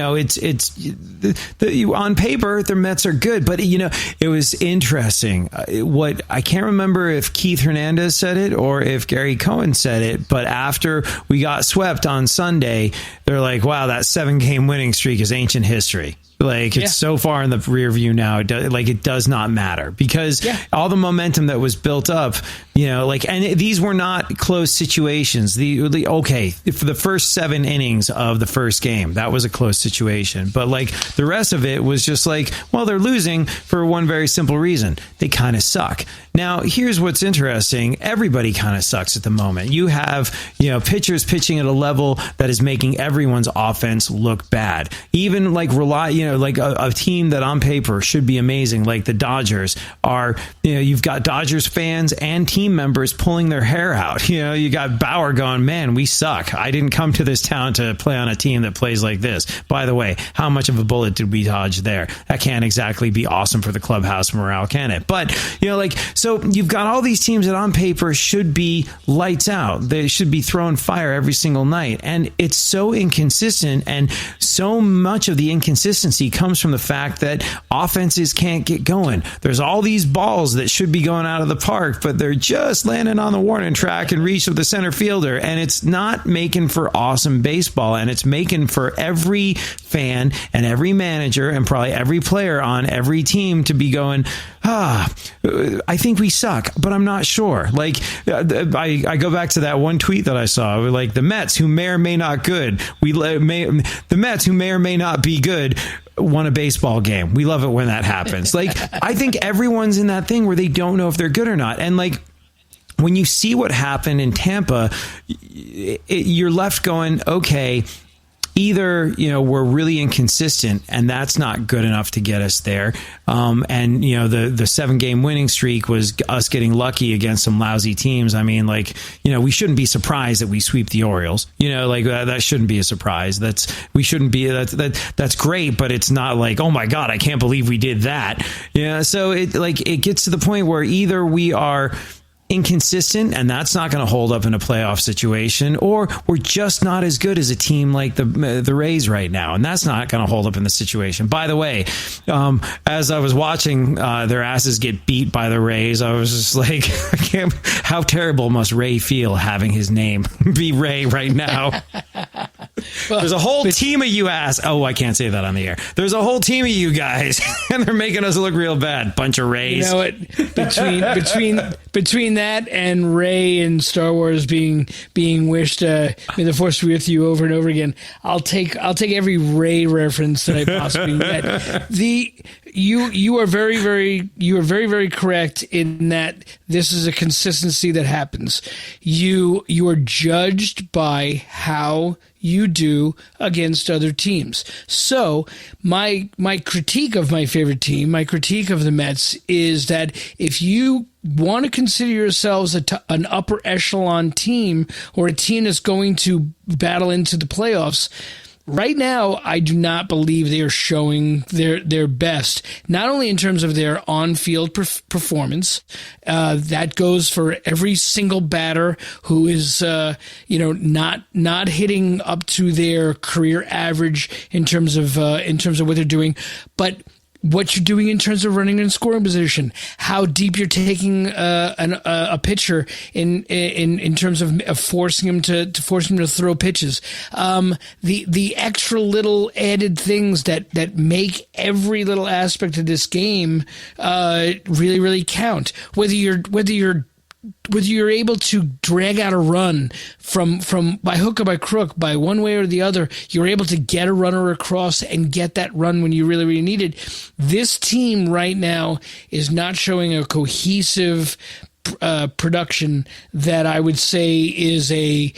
paper the Mets are good, but it was interesting. What I can't remember if Keith Hernandez said it or if Gary Cohen said it, but after we got swept on Sunday, they're like, wow, that 7-game winning streak is ancient history. It's so far in the rear view now. It does not matter because all the momentum that was built up, and these were not close situations. For the first 7 innings of the first game, that was a close situation. But the rest of it was just they're losing for one very simple reason. They kind of suck. Now, here's what's interesting. Everybody kind of sucks at the moment. You have, pitchers pitching at a level that is making everyone's offense look bad. Even a team that on paper should be amazing, like the Dodgers are, you've got Dodgers fans and team members pulling their hair out. You got Bauer going, man, we suck. I didn't come to this town to play on a team that plays like this. By the way, how much of a bullet did we dodge there? That can't exactly be awesome for the clubhouse morale, can it? But, so you've got all these teams that on paper should be lights out. They should be throwing fire every single night. And it's so inconsistent, and so much of the inconsistency comes from the fact that offenses can't get going. There's all these balls that should be going out of the park, but they're just landing on the warning track and reach of the center fielder. And it's not making for awesome baseball. And it's making for every fan and every manager and probably every player on every team to be going, I think we suck, but I'm not sure. I go back to that one tweet that I saw, the Mets, who may or may not good, the Mets, who may or may not be good, won a baseball game. We love it when that happens. I think everyone's in that thing where they don't know if they're good or not. And when you see what happened in Tampa, you're left going, okay, either, we're really inconsistent and that's not good enough to get us there. And the 7-game winning streak was us getting lucky against some lousy teams. I mean, we shouldn't be surprised that we sweep the Orioles, that shouldn't be a surprise. That's great, but it's not oh my God, I can't believe we did that. So it gets to the point where either we are inconsistent and that's not going to hold up in a playoff situation, or we're just not as good as a team like the Rays right now, and that's not going to hold up in the situation. By the way, as I was watching their asses get beat by the Rays, I was just how terrible must Ray feel having his name be Ray right now? Well, there's a whole team of you I can't say that on the air. There's a whole team of you guys and they're making us look real bad. Bunch of Rays. Between that and Ray and Star Wars being wished, may the Force be with you over and over again, I'll take every Ray reference that I possibly get. You are very, very correct in that this is a consistency that happens. You are judged by how you do against other teams. So my critique of my favorite team, my critique of the Mets, is that if you want to consider yourselves an upper echelon team or a team that's going to battle into the playoffs, right now, I do not believe they are showing their best, not only in terms of their on-field performance. That goes for every single batter who is, not hitting up to their career average in terms of what they're doing, but what you're doing in terms of running in scoring position, how deep you're taking a pitcher in terms of forcing him to throw pitches, the extra little added things that make every little aspect of this game really, really count. Whether you're you're able to drag out a run from by hook or by crook, by one way or the other, you're able to get a runner across and get that run when you really, really need it. This team right now is not showing a cohesive production that I would say is a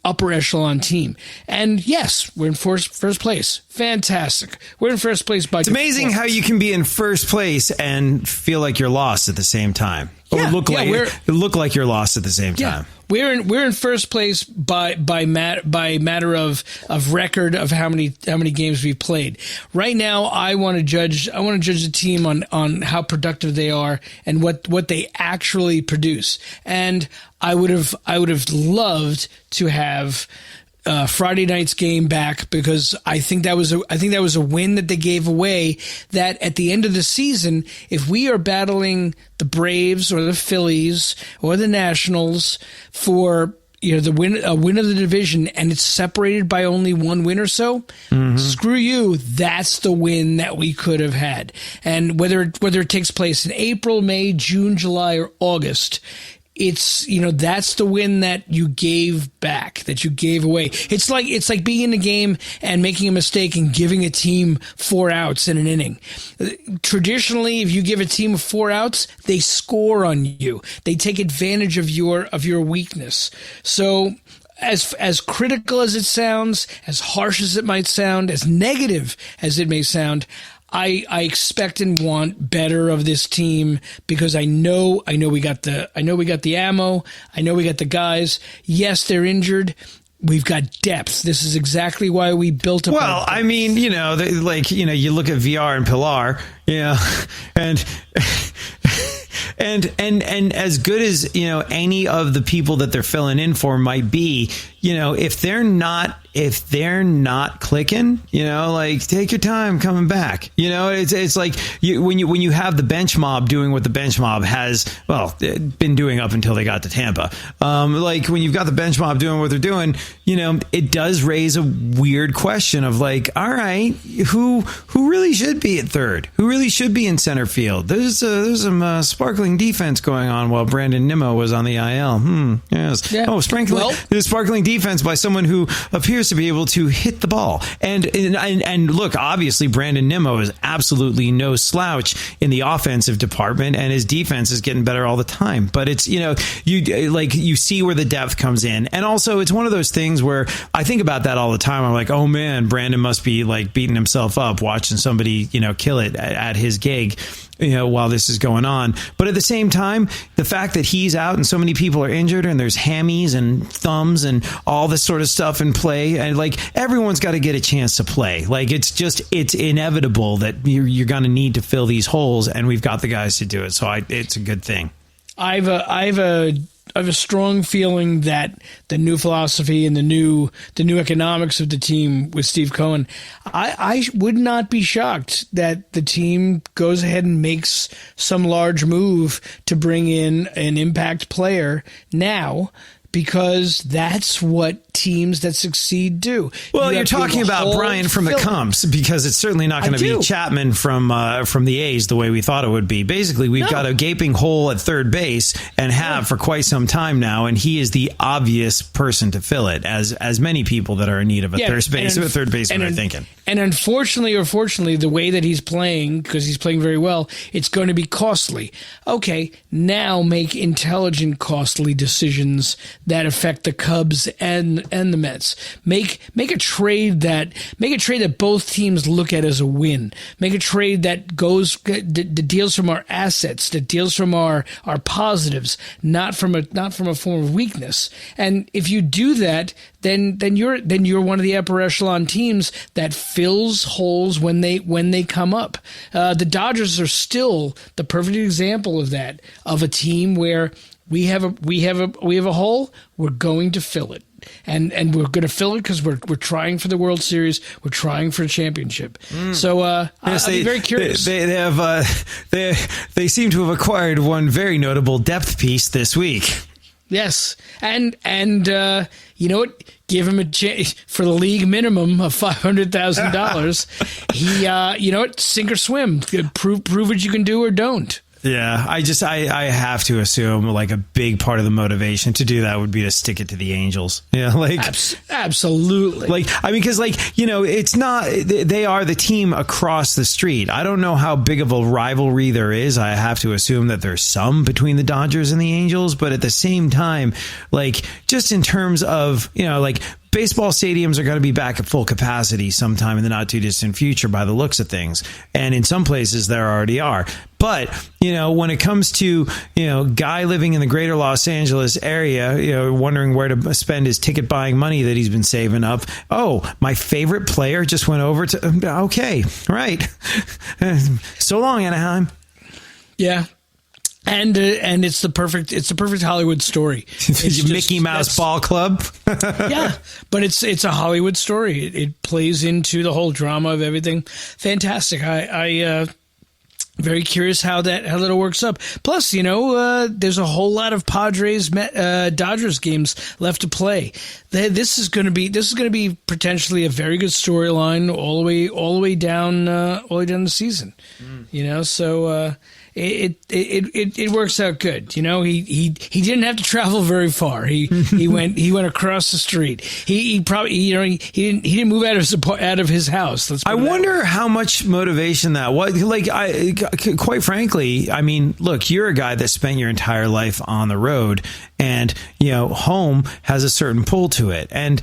upper echelon team. And yes, we're in first place. Fantastic. We're in first place by It's amazing how you can be in first place and feel like you're lost at the same time. Or look like you're lost at the same time. We're in first place by matter of record of how many games we've played. Right now, I want to judge the team on how productive they are and what they actually produce. And I would have loved to have Friday night's game back, because I think that was a win that they gave away, that at the end of the season, if we are battling the Braves or the Phillies or the Nationals for a win of the division, and it's separated by only one win or so, screw you, that's the win that we could have had. And whether it takes place in April, May, June, July, or August, it's, that's the win that you gave back, that you gave away. It's like being in a game and making a mistake and giving a team 4 outs in an inning. Traditionally, if you give a team 4 outs, they score on you. They take advantage of your weakness. So as critical as it sounds, as harsh as it might sound, as negative as it may sound, I expect and want better of this team, because I know we got the ammo. I know we got the guys. Yes, they're injured. We've got depth. This is exactly why we built up. Well, I mean, you look at VR and Pilar, and as good as, any of the people that they're filling in for might be, if they're not clicking, take your time coming back. It's like when you have the bench mob doing what the bench mob has, been doing up until they got to Tampa. Like when you've got the bench mob doing what they're doing, it does raise a weird question of like, all right, who really should be at third? Who really should be in center field? There's some sparkling defense going on while Brandon Nimmo was on the IL. Yes. Yeah. Oh, sparkling defense by someone who appears to be able to hit the ball. And look, obviously Brandon Nimmo is absolutely no slouch in the offensive department, and his defense is getting better all the time. But it's, you see where the depth comes in. And also it's one of those things where I think about that all the time. I'm like, oh man, Brandon must be like beating himself up watching somebody, kill it at his gig, while this is going on. But at the same time, the fact that he's out and so many people are injured and there's hammies and thumbs and all this sort of stuff in play, and like everyone's got to get a chance to play. Like it's inevitable that you're going to need to fill these holes, and we've got the guys to do it. So it's a good thing. I have a strong feeling that the new philosophy and the new economics of the team with Steve Cohen, I would not be shocked that the team goes ahead and makes some large move to bring in an impact player now, because that's what teams that succeed do. Well, you're talking about Brian from the Cubs, because it's certainly not going to be Chapman from the A's the way we thought it would be. Basically, we've got a gaping hole at third base and have for quite some time now, and he is the obvious person to fill it, as many people that are in need of a third baseman are thinking. And unfortunately or fortunately, the way that he's playing, because he's playing very well, it's going to be costly. Okay, now make intelligent, costly decisions that affect the Cubs and the Mets. Make a trade that both teams look at as a win. Make a trade that deals from our assets, that deals from our positives, not from a form of weakness. And if you do that, then you're one of the upper echelon teams that fills holes when they come up. The Dodgers are still the perfect example of that, of a team where we have a hole, we're going to fill it. And we're going to fill it because we're trying for the World Series. We're trying for a championship. So yes, I'll be very curious. They seem to have acquired one very notable depth piece this week. Yes, and you know what? Give him a chance for the league minimum of $500,000. He, you know what? Sink or swim. Prove what you can do or don't. Yeah, I have to assume like a big part of the motivation to do that would be to stick it to the Angels. Yeah, like absolutely. Like, I mean, because like, you know, it's not, they are the team across the street. I don't know how big of a rivalry there is. I have to assume that there's some between the Dodgers and the Angels, but at the same time, like just in terms of, you know, like baseball stadiums are going to be back at full capacity sometime in the not too distant future by the looks of things. And in some places there already are. But, you know, when it comes to, you know, guy living in the greater Los Angeles area, you know, wondering where to spend his ticket buying money that he's been saving up. Oh, my favorite player just went over to, okay, right. So long, Anaheim. Yeah. And it's the perfect Hollywood story. It's Mickey Mouse Ball Club. Yeah, but it's a Hollywood story. It plays into the whole drama of everything. Fantastic. I very curious how that all works up. Plus, you know, there's a whole lot of Padres Dodgers games left to play. This is going to be potentially a very good storyline all the way down the season. You know, so. It works out good. You know, he didn't have to travel very far. He went across the street. He probably, you know, he didn't move out of his house. I wonder how much motivation that was. Like, quite frankly, I mean, look, you're a guy that spent your entire life on the road, and you know, home has a certain pull to it, and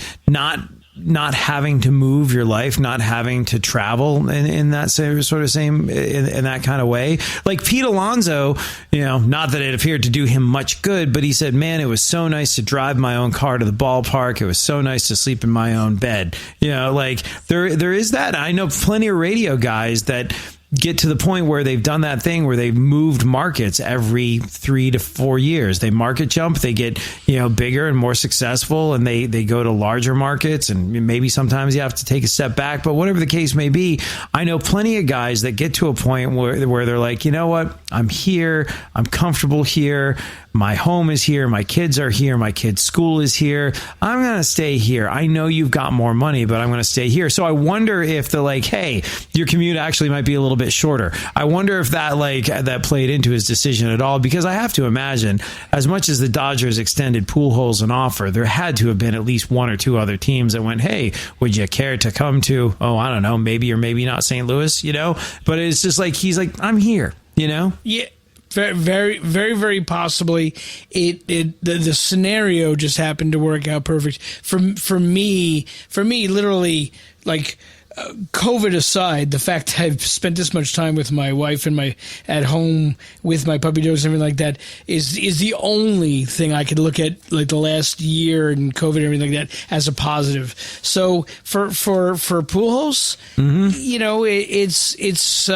not having to move your life, not having to travel in that same in that kind of way. Like Pete Alonso, you know, not that it appeared to do him much good, but he said, man, it was so nice to drive my own car to the ballpark. It was so nice to sleep in my own bed. You know, like there is that. I know plenty of radio guys that get to the point where they've done that thing where they've moved markets every 3 to 4 years. They market jump, they get, you know, bigger and more successful, and they go to larger markets, and maybe sometimes you have to take a step back, but whatever the case may be, I know plenty of guys that get to a point where they're like, you know what, I'm here, I'm comfortable here, my home is here, my kids are here, my kids' school is here, I'm going to stay here. I know you've got more money, but I'm going to stay here. So I wonder if the like, hey, your commute actually might be a little bit shorter. I wonder if that played into his decision at all, because I have to imagine, as much as the Dodgers extended Pujols an offer, there had to have been at least one or two other teams that went, hey, would you care to come to, oh, I don't know, maybe or maybe not St. Louis, you know? But it's just like, he's like, I'm here, you know? Yeah. Very, very, very, very possibly. The scenario just happened to work out perfect for me. Literally, like COVID aside, the fact that I've spent this much time with my wife and at home with my puppy dogs and everything like that is the only thing I could look at, like the last year and COVID and everything like that, as a positive. So for Pujols, you know, it's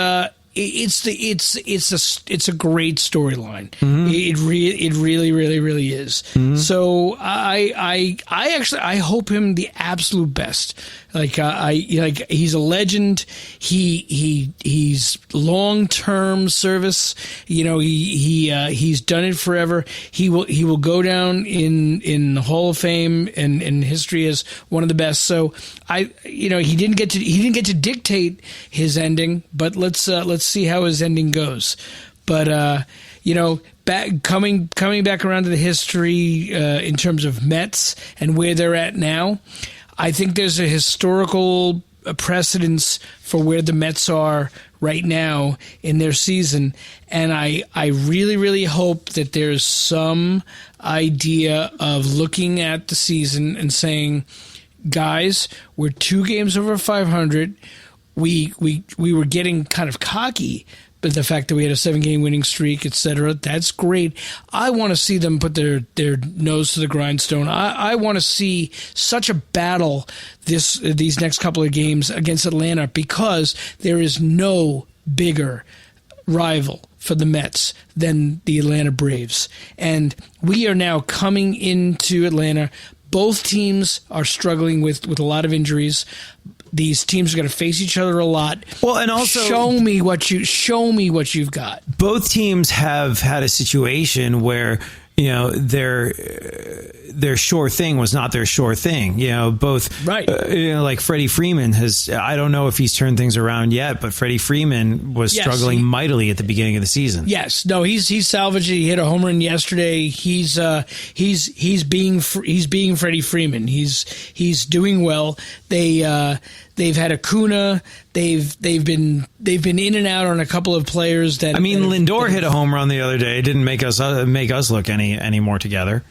a great storyline. It really is. So I hope him the absolute best. Like he's a legend. He's long-term service. You know, he's done it forever. He will go down in the Hall of Fame and in history as one of the best. So he didn't get to dictate his ending, but let's see how his ending goes. But coming back around to the history in terms of Mets and where they're at now, I think there's a historical precedence for where the Mets are right now in their season, and I really, really hope that there's some idea of looking at the season and saying, guys, we're 2 games over 500. We were getting kind of cocky, but the fact that we had a 7-game winning streak, etc., that's great. I want to see them put their nose to the grindstone. I want to see such a battle these next couple of games against Atlanta, because there is no bigger rival for the Mets than the Atlanta Braves. And we are now coming into Atlanta. Both teams are struggling with a lot of injuries. These teams are going to face each other a lot. Well, and also show me what you've got. Both teams have had a situation where, their sure thing was not their sure thing. Both right. Like Freddie Freeman I don't know if he's turned things around yet, but Freddie Freeman was struggling mightily at the beginning of the season. Yes, no, he's salvaged it. He hit a home run yesterday. He's being Freddie Freeman. He's doing well. They've had Acuna. They've been in and out on a couple of players that. Lindor hit a home run the other day. It didn't make us look any more together.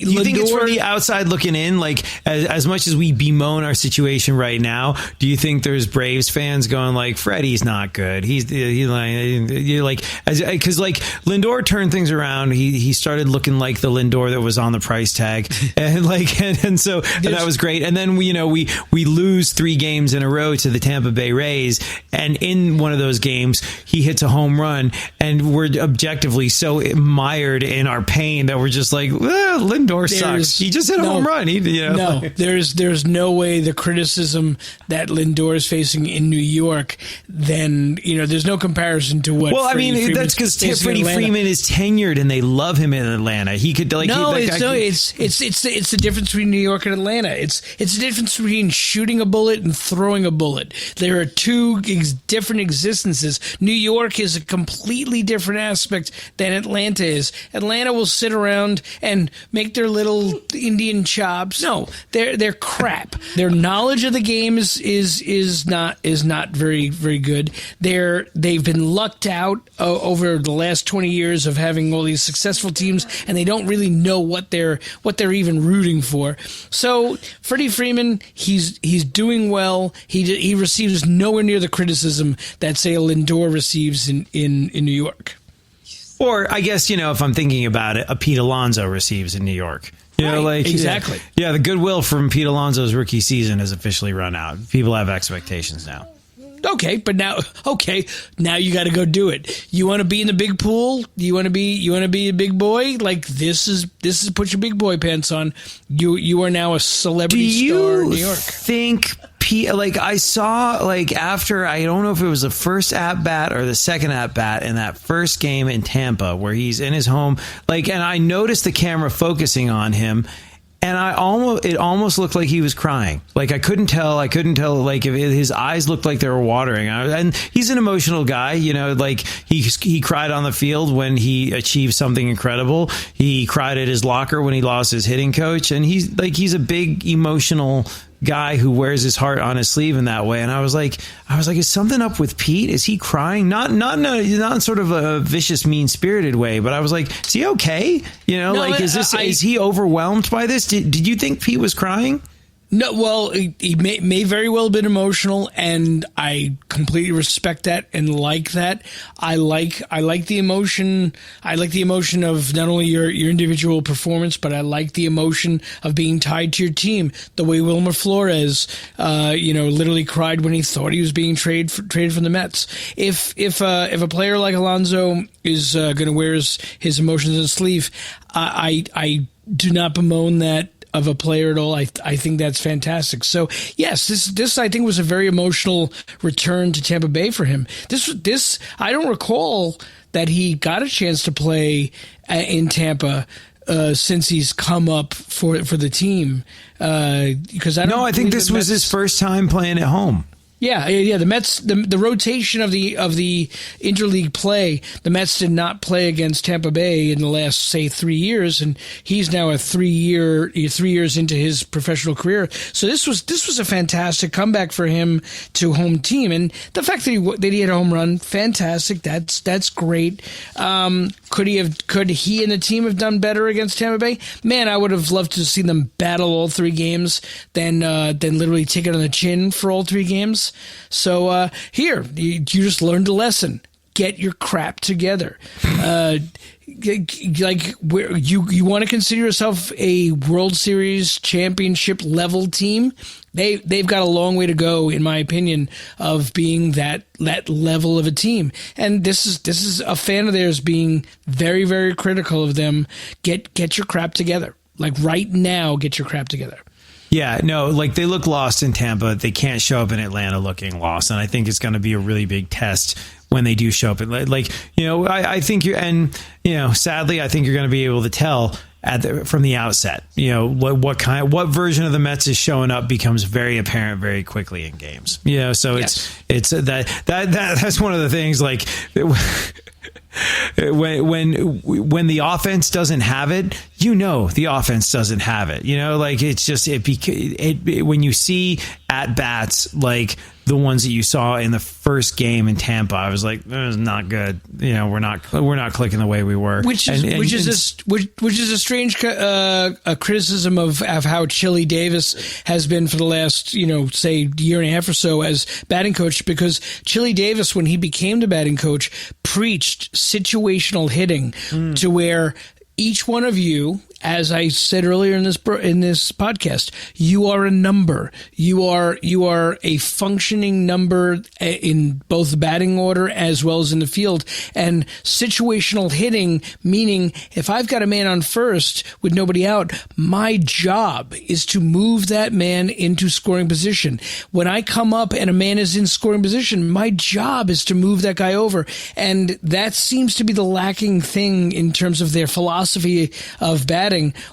Do you think it's from the outside looking in? Like, as much as we bemoan our situation right now, do you think there's Braves fans going like, Freddie's not good? Because Lindor turned things around. He started looking like the Lindor that was on the price tag, and that was great. And then we lose 3 games in a row to the Tampa Bay Rays, and in one of those games he hits a home run, and we're objectively so mired in our pain that we're just like, Lindor sucks. He just hit a home run. No, there's no way the criticism that Lindor is facing in New York, then there's no comparison to what. Well, that's because Freddie Freeman is tenured and they love him in Atlanta. He could it's the difference between New York and Atlanta. It's the difference between shooting a bullet and throwing a bullet. There are two different existences. New York is a completely different aspect than Atlanta is. Atlanta will sit around and make their little Indian chops. No, they're crap. Their knowledge of the game is not very, very good. They've been lucked out over the last 20 years of having all these successful teams, and they don't really know what they're even rooting for. So Freddie Freeman, he's doing well. He receives nowhere near the criticism that, say, a Lindor receives in New York. Or I guess, if I'm thinking about it, a Pete Alonso receives in New York. Exactly. Yeah, the goodwill from Pete Alonso's rookie season has officially run out. People have expectations now. Okay, but now you got to go do it. You want to be in the big pool? You want to be a big boy? Like this is put your big boy pants on. You are now a celebrity star in New York. Think I saw after, I don't know if it was the first at bat or the second at bat in that first game in Tampa where he's in his home, and I noticed the camera focusing on him. And it almost looked like he was crying. I couldn't tell if his eyes looked like they were watering. And he's an emotional guy, he cried on the field when he achieved something incredible. He cried at his locker when he lost his hitting coach, and he's a big emotional guy who wears his heart on his sleeve in that way. And I was like, is something up with Pete? Is he crying? Not in sort of a vicious, mean-spirited way, but I was like, is he okay? Is he overwhelmed by this? Did you think Pete was crying? No, well, he may very well have been emotional, and I completely respect that and like that. I like the emotion. I like the emotion of not only your individual performance, but I like the emotion of being tied to your team. The way Wilmer Flores, literally cried when he thought he was being traded from the Mets. If a player like Alonso is going to wear his emotions on his sleeve, I do not bemoan that of a player at all. I think that's fantastic. So yes, this I think was a very emotional return to Tampa Bay for him. This I don't recall that he got a chance to play in Tampa since he's come up for the team. Because I think this was his first time playing at home. Yeah. The Mets, the rotation of the interleague play, the Mets did not play against Tampa Bay in the last, say, 3 years, and he's now 3 years into his professional career. So this was a fantastic comeback for him to home team, and the fact that he had a home run, fantastic. That's great. Could he and the team have done better against Tampa Bay? Man, I would have loved to see them battle all 3 games, than literally take it on the chin for all 3 games. So here, you just learned a lesson. Get your crap together. Where you want to consider yourself a World Series championship level team? They've got a long way to go, in my opinion, of being that level of a team. And this is a fan of theirs being very, very critical of them. Get your crap together. Right now, get your crap together. Yeah, no, they look lost in Tampa. They can't show up in Atlanta looking lost. And I think it's going to be a really big test when they do show up. Like, I think sadly, I think you're going to be able to tell from the outset, what version of the Mets is showing up becomes very apparent very quickly in games. So it's that's one of the things, like when the offense doesn't have it, the offense doesn't have it. Like it's just when you see at bats like the ones that you saw in the first game in Tampa, I was like, "This is not good." We're not clicking the way we were. Which is a strange criticism of how Chili Davis has been for the last say year and a half or so as batting coach, because Chili Davis, when he became the batting coach, preached situational hitting to where each one of you, as I said earlier in this podcast, you are a number. You are a functioning number in both the batting order as well as in the field. And situational hitting, meaning if I've got a man on first with nobody out, my job is to move that man into scoring position. When I come up and a man is in scoring position, my job is to move that guy over. And that seems to be the lacking thing in terms of their philosophy of batting,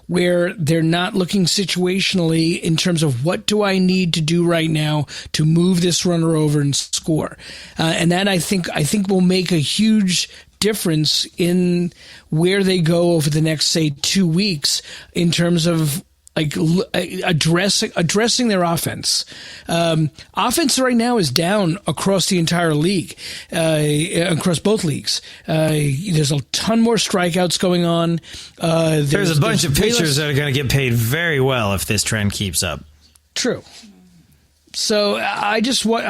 where they're not looking situationally in terms of what do I need to do right now to move this runner over and score. And that I think will make a huge difference in where they go over the next, say, 2 weeks in terms of like addressing their offense. Offense right now is down across the entire league, across both leagues. There's a ton more strikeouts going on. There's a bunch of pitchers that are going to get paid very well if this trend keeps up. True. So I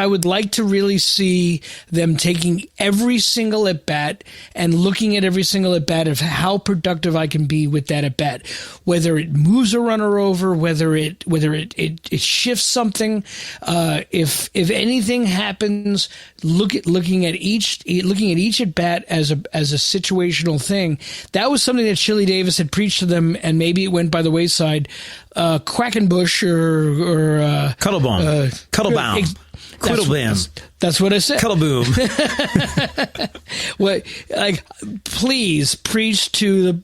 would like to really see them taking every single at bat and looking at every single at bat of how productive I can be with that at bat, whether it moves a runner over, whether it shifts something. If anything happens, looking at each at bat as a situational thing. That was something that Chili Davis had preached to them, and maybe it went by the wayside. Quackenbush or Cuddlebaum. Cuddlebaum. Cuddlebaum. That's what I said. Cuddleboom. Please preach to the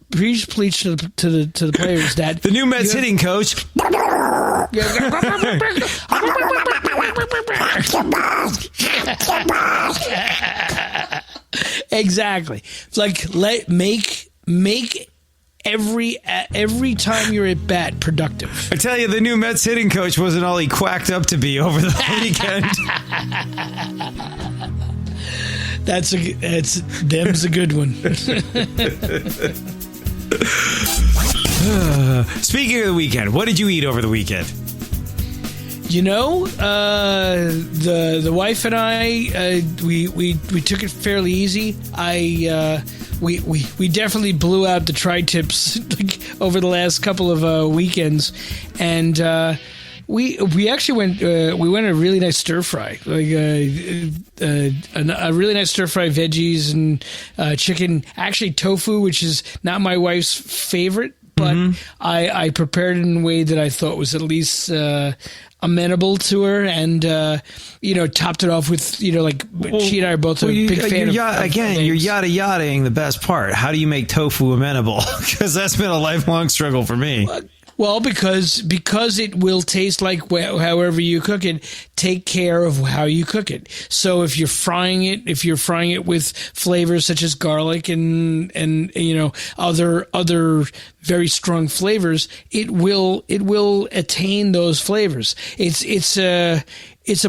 players that the new Mets hitting coach. Exactly. It's like make every time you're at bat productive. I tell you, the new Mets hitting coach wasn't all he quacked up to be over the weekend. Them's a good one. Speaking of the weekend, what did you eat over the weekend? The wife and I, we took it fairly easy. We definitely blew out the tri-tips over the last couple of weekends, and we actually went a really nice stir fry, a really nice stir fry, veggies and chicken. Actually, tofu, which is not my wife's favorite, but I prepared it in a way that I thought was at least amenable to her, and topped it off with she and I are both a big fan of you're yada-yadaing the best part. How do you make tofu amenable? Because that's been a lifelong struggle for me. Well, because it will taste like however you cook it. Take care of how you cook it. So if you're frying it with flavors such as garlic and other very strong flavors, it will attain those flavors. It's a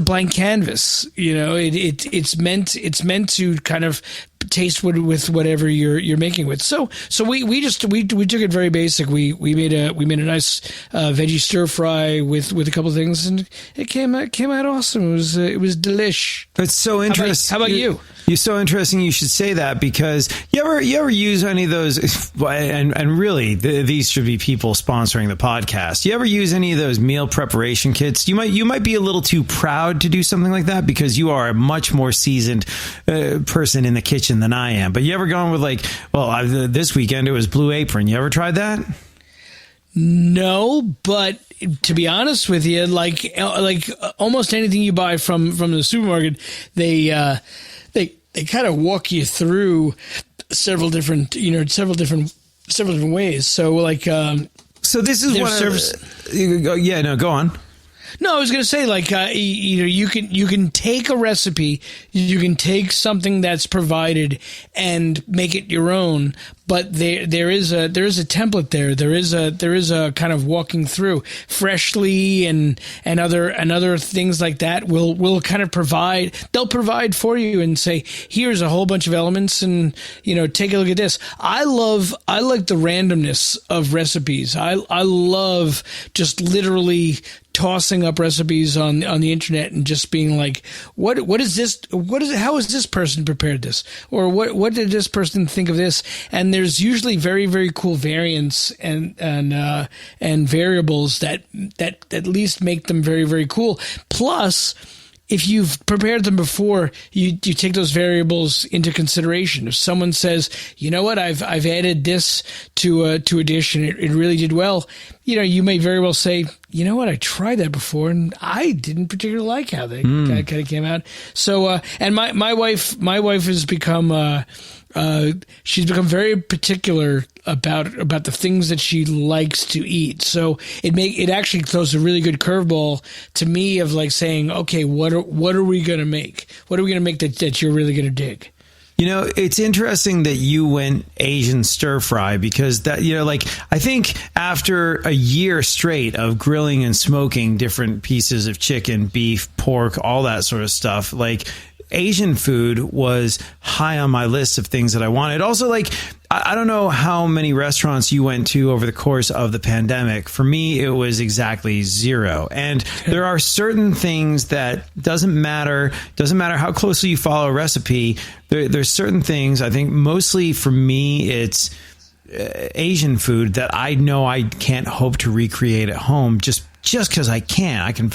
blank canvas. It's meant to kind of taste with whatever you're making with. So we took it very basic. We made a nice veggie stir fry with a couple of things, and it came out awesome. It was delish. It's so interesting. How about you? You're so interesting. You should say that, because you ever use any of those, and really these should be people sponsoring the podcast. You ever use any of those meal preparation kits? You might be a little too proud to do something like that because you are a much more seasoned person in the kitchen than I am. But you ever gone with this weekend it was Blue Apron. You ever tried that? No, but to be honest with you, like almost anything you buy from the supermarket, they they kind of walk you through several different ways. So like, so this is what go on. No, I was going to say, like, you can take a recipe, you can take something that's provided and make it your own. But there is a template there. There is a kind of walking through. Freshly and other things like that will kind of provide. They'll provide for you and say, here's a whole bunch of elements, and take a look at this. I like the randomness of recipes. I love just literally tossing up recipes on the internet and just being like, what is this? How has this person prepared this? Or what did this person think of this? And there's usually very, very cool variants and variables that at least make them very, very cool. Plus, if you've prepared them before, you take those variables into consideration. If someone says, you know what, I've added this to a dish and it really did well, you may very well say, you know what, I tried that before and I didn't particularly like how that kind of came out. So, and my wife has become she's become very particular about the things that she likes to eat. So it actually throws a really good curveball to me of like saying, okay, what are we going to make? What are we going to make that you're really going to dig? It's interesting that you went Asian stir fry, because that, I think after a year straight of grilling and smoking different pieces of chicken, beef, pork, all that sort of stuff, like Asian food was high on my list of things that I wanted. Also, I don't know how many restaurants you went to over the course of the pandemic. For me, it was exactly 0. And there are certain things that doesn't matter how closely you follow a recipe. There's certain things, I think mostly for me, it's Asian food that I know I can't hope to recreate at home just because I can,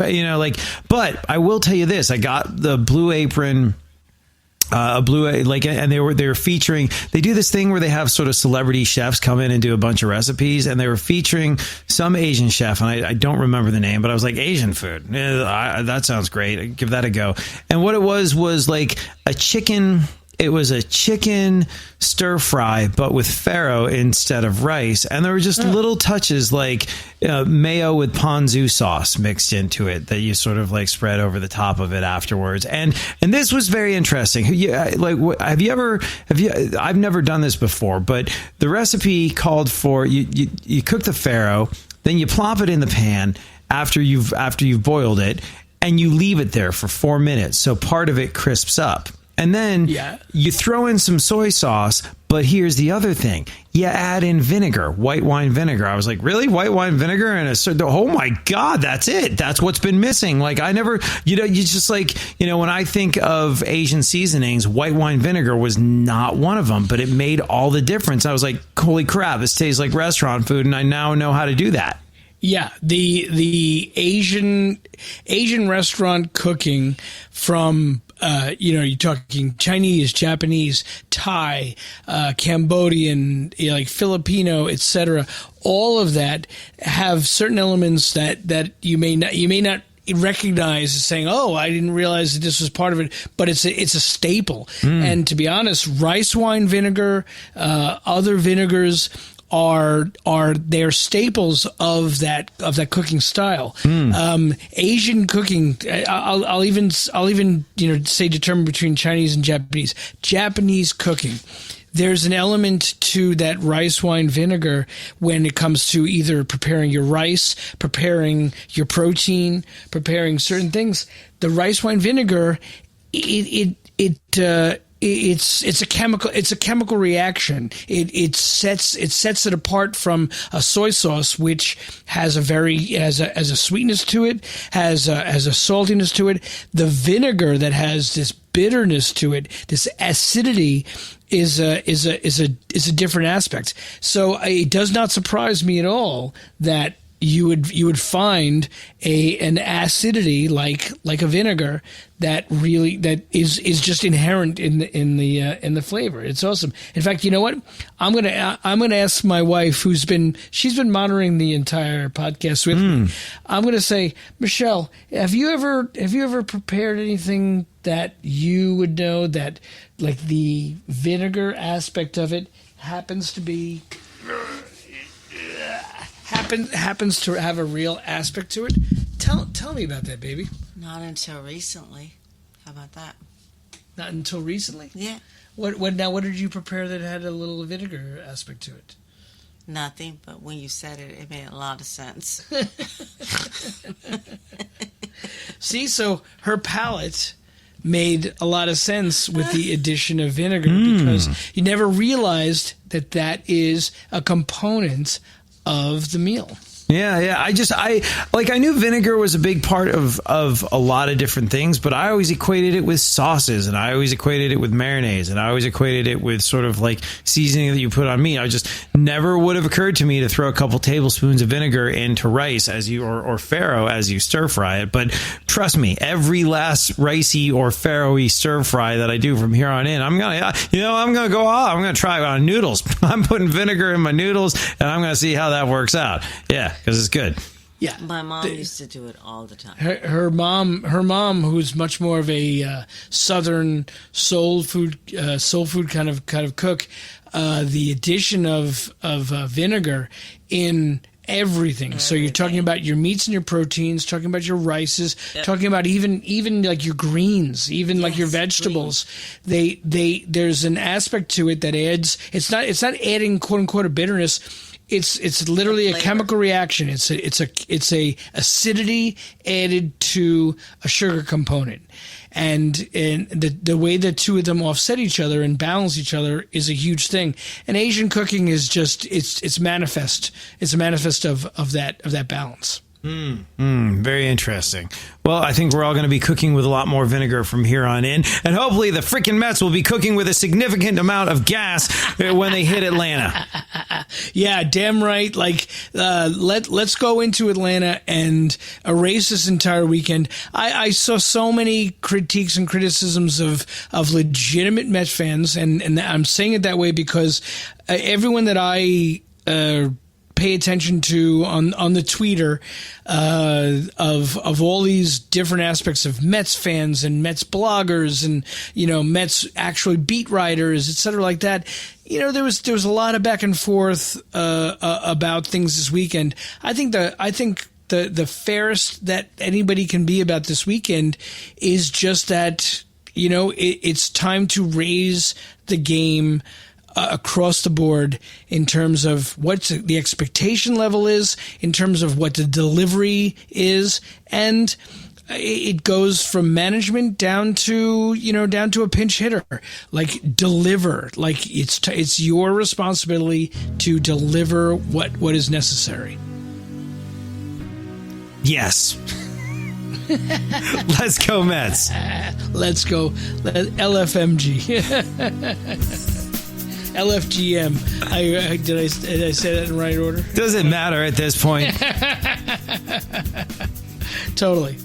but I will tell you this, I got the Blue Apron, and they were featuring, they do this thing where they have sort of celebrity chefs come in and do a bunch of recipes, and they were featuring some Asian chef, and I don't remember the name, but I was like, Asian food, that sounds great, give that a go. And what it was like it was a chicken stir fry, but with farro instead of rice. And there were just little touches like mayo with ponzu sauce mixed into it that you sort of like spread over the top of it afterwards. And this was very interesting. I've never done this before, but the recipe called for you cook the farro, then you plop it in the pan after you've boiled it, and you leave it there for 4 minutes. So part of it crisps up. And then you throw in some soy sauce, but here's the other thing. You add in vinegar, white wine vinegar. I was like, really? White wine vinegar? And oh my God, that's it. That's what's been missing. Like I never, you just like, when I think of Asian seasonings, white wine vinegar was not one of them, but it made all the difference. I was like, holy crap, this tastes like restaurant food. And I now know how to do that. Yeah, the Asian restaurant cooking from you're talking Chinese, Japanese, Thai, Cambodian, like Filipino, etc. All of that have certain elements that you may not recognize as saying, "Oh, I didn't realize that this was part of it," but it's a staple. And to be honest, rice wine vinegar, other vinegars are they're staples of that cooking style. Asian cooking, I'll even say determine between Chinese and Japanese. Japanese cooking, there's an element to that rice wine vinegar when it comes to either preparing your rice, preparing your protein, preparing certain things. The rice wine vinegar, it's a chemical reaction. It sets it apart from a soy sauce, which has a sweetness to it, has a saltiness to it. The vinegar that has this bitterness to it, this acidity, is a different aspect. So it does not surprise me at all that you would find an acidity like a vinegar that is just inherent in the flavor. It's awesome. In fact, you know what? I'm gonna ask my wife, she's been monitoring the entire podcast with me. I'm gonna say, Michelle, have you ever prepared anything that you would know that, like, the vinegar aspect of it happens to be happens to have a real aspect to it? Tell me about that, baby. Not until recently. How about that? Not until recently? Yeah. What did you prepare that had a little vinegar aspect to it? Nothing, but when you said it, it made a lot of sense. See, so her palate made a lot of sense with the addition of vinegar because you never realized that is a component of the meal. Yeah. I knew vinegar was a big part of a lot of different things, but I always equated it with sauces, and I always equated it with mayonnaise, and I always equated it with sort of like seasoning that you put on meat. I just never would have occurred to me to throw a couple tablespoons of vinegar into rice or farro as you stir fry it. But trust me, every last ricey or farro-y stir fry that I do from here on in, I'm gonna go out. I'm gonna try it on noodles. I'm putting vinegar in my noodles, and I'm gonna see how that works out. Yeah. Because it's good. Yeah, my mom used to do it all the time. Her mom, who's much more of a southern soul food kind of cook. The addition of vinegar in everything. So you're talking about your meats and your proteins, talking about your rices, talking about even like your greens, even like your vegetables. Greens. There's an aspect to it that adds. It's not adding quote unquote a bitterness. It's literally a chemical reaction. It's a acidity added to a sugar component, and the way the two of them offset each other and balance each other is a huge thing. And Asian cooking is just it's manifest. It's a manifest of that balance. Very interesting. Well, I think we're all going to be cooking with a lot more vinegar from here on in. And hopefully the freaking Mets will be cooking with a significant amount of gas when they hit Atlanta. Yeah, damn right. Like, let's go into Atlanta and erase this entire weekend. I saw so many critiques and criticisms of legitimate Mets fans. And I'm saying it that way because everyone that I pay attention to on the Twitter of all these different aspects of Mets fans and Mets bloggers and Mets actually beat writers, etc. like that. There was a lot of back and forth about things this weekend. I think the fairest that anybody can be about this weekend is just that it's time to raise the game across the board in terms of what the expectation level is, in terms of what the delivery is, and it goes from management down to a pinch hitter. Like, deliver. Like, it's your responsibility to deliver what is necessary. Yes. Let's go Mets. Let's go LFMG. LFGM. Did I say that in the right order? Doesn't matter at this point. Totally.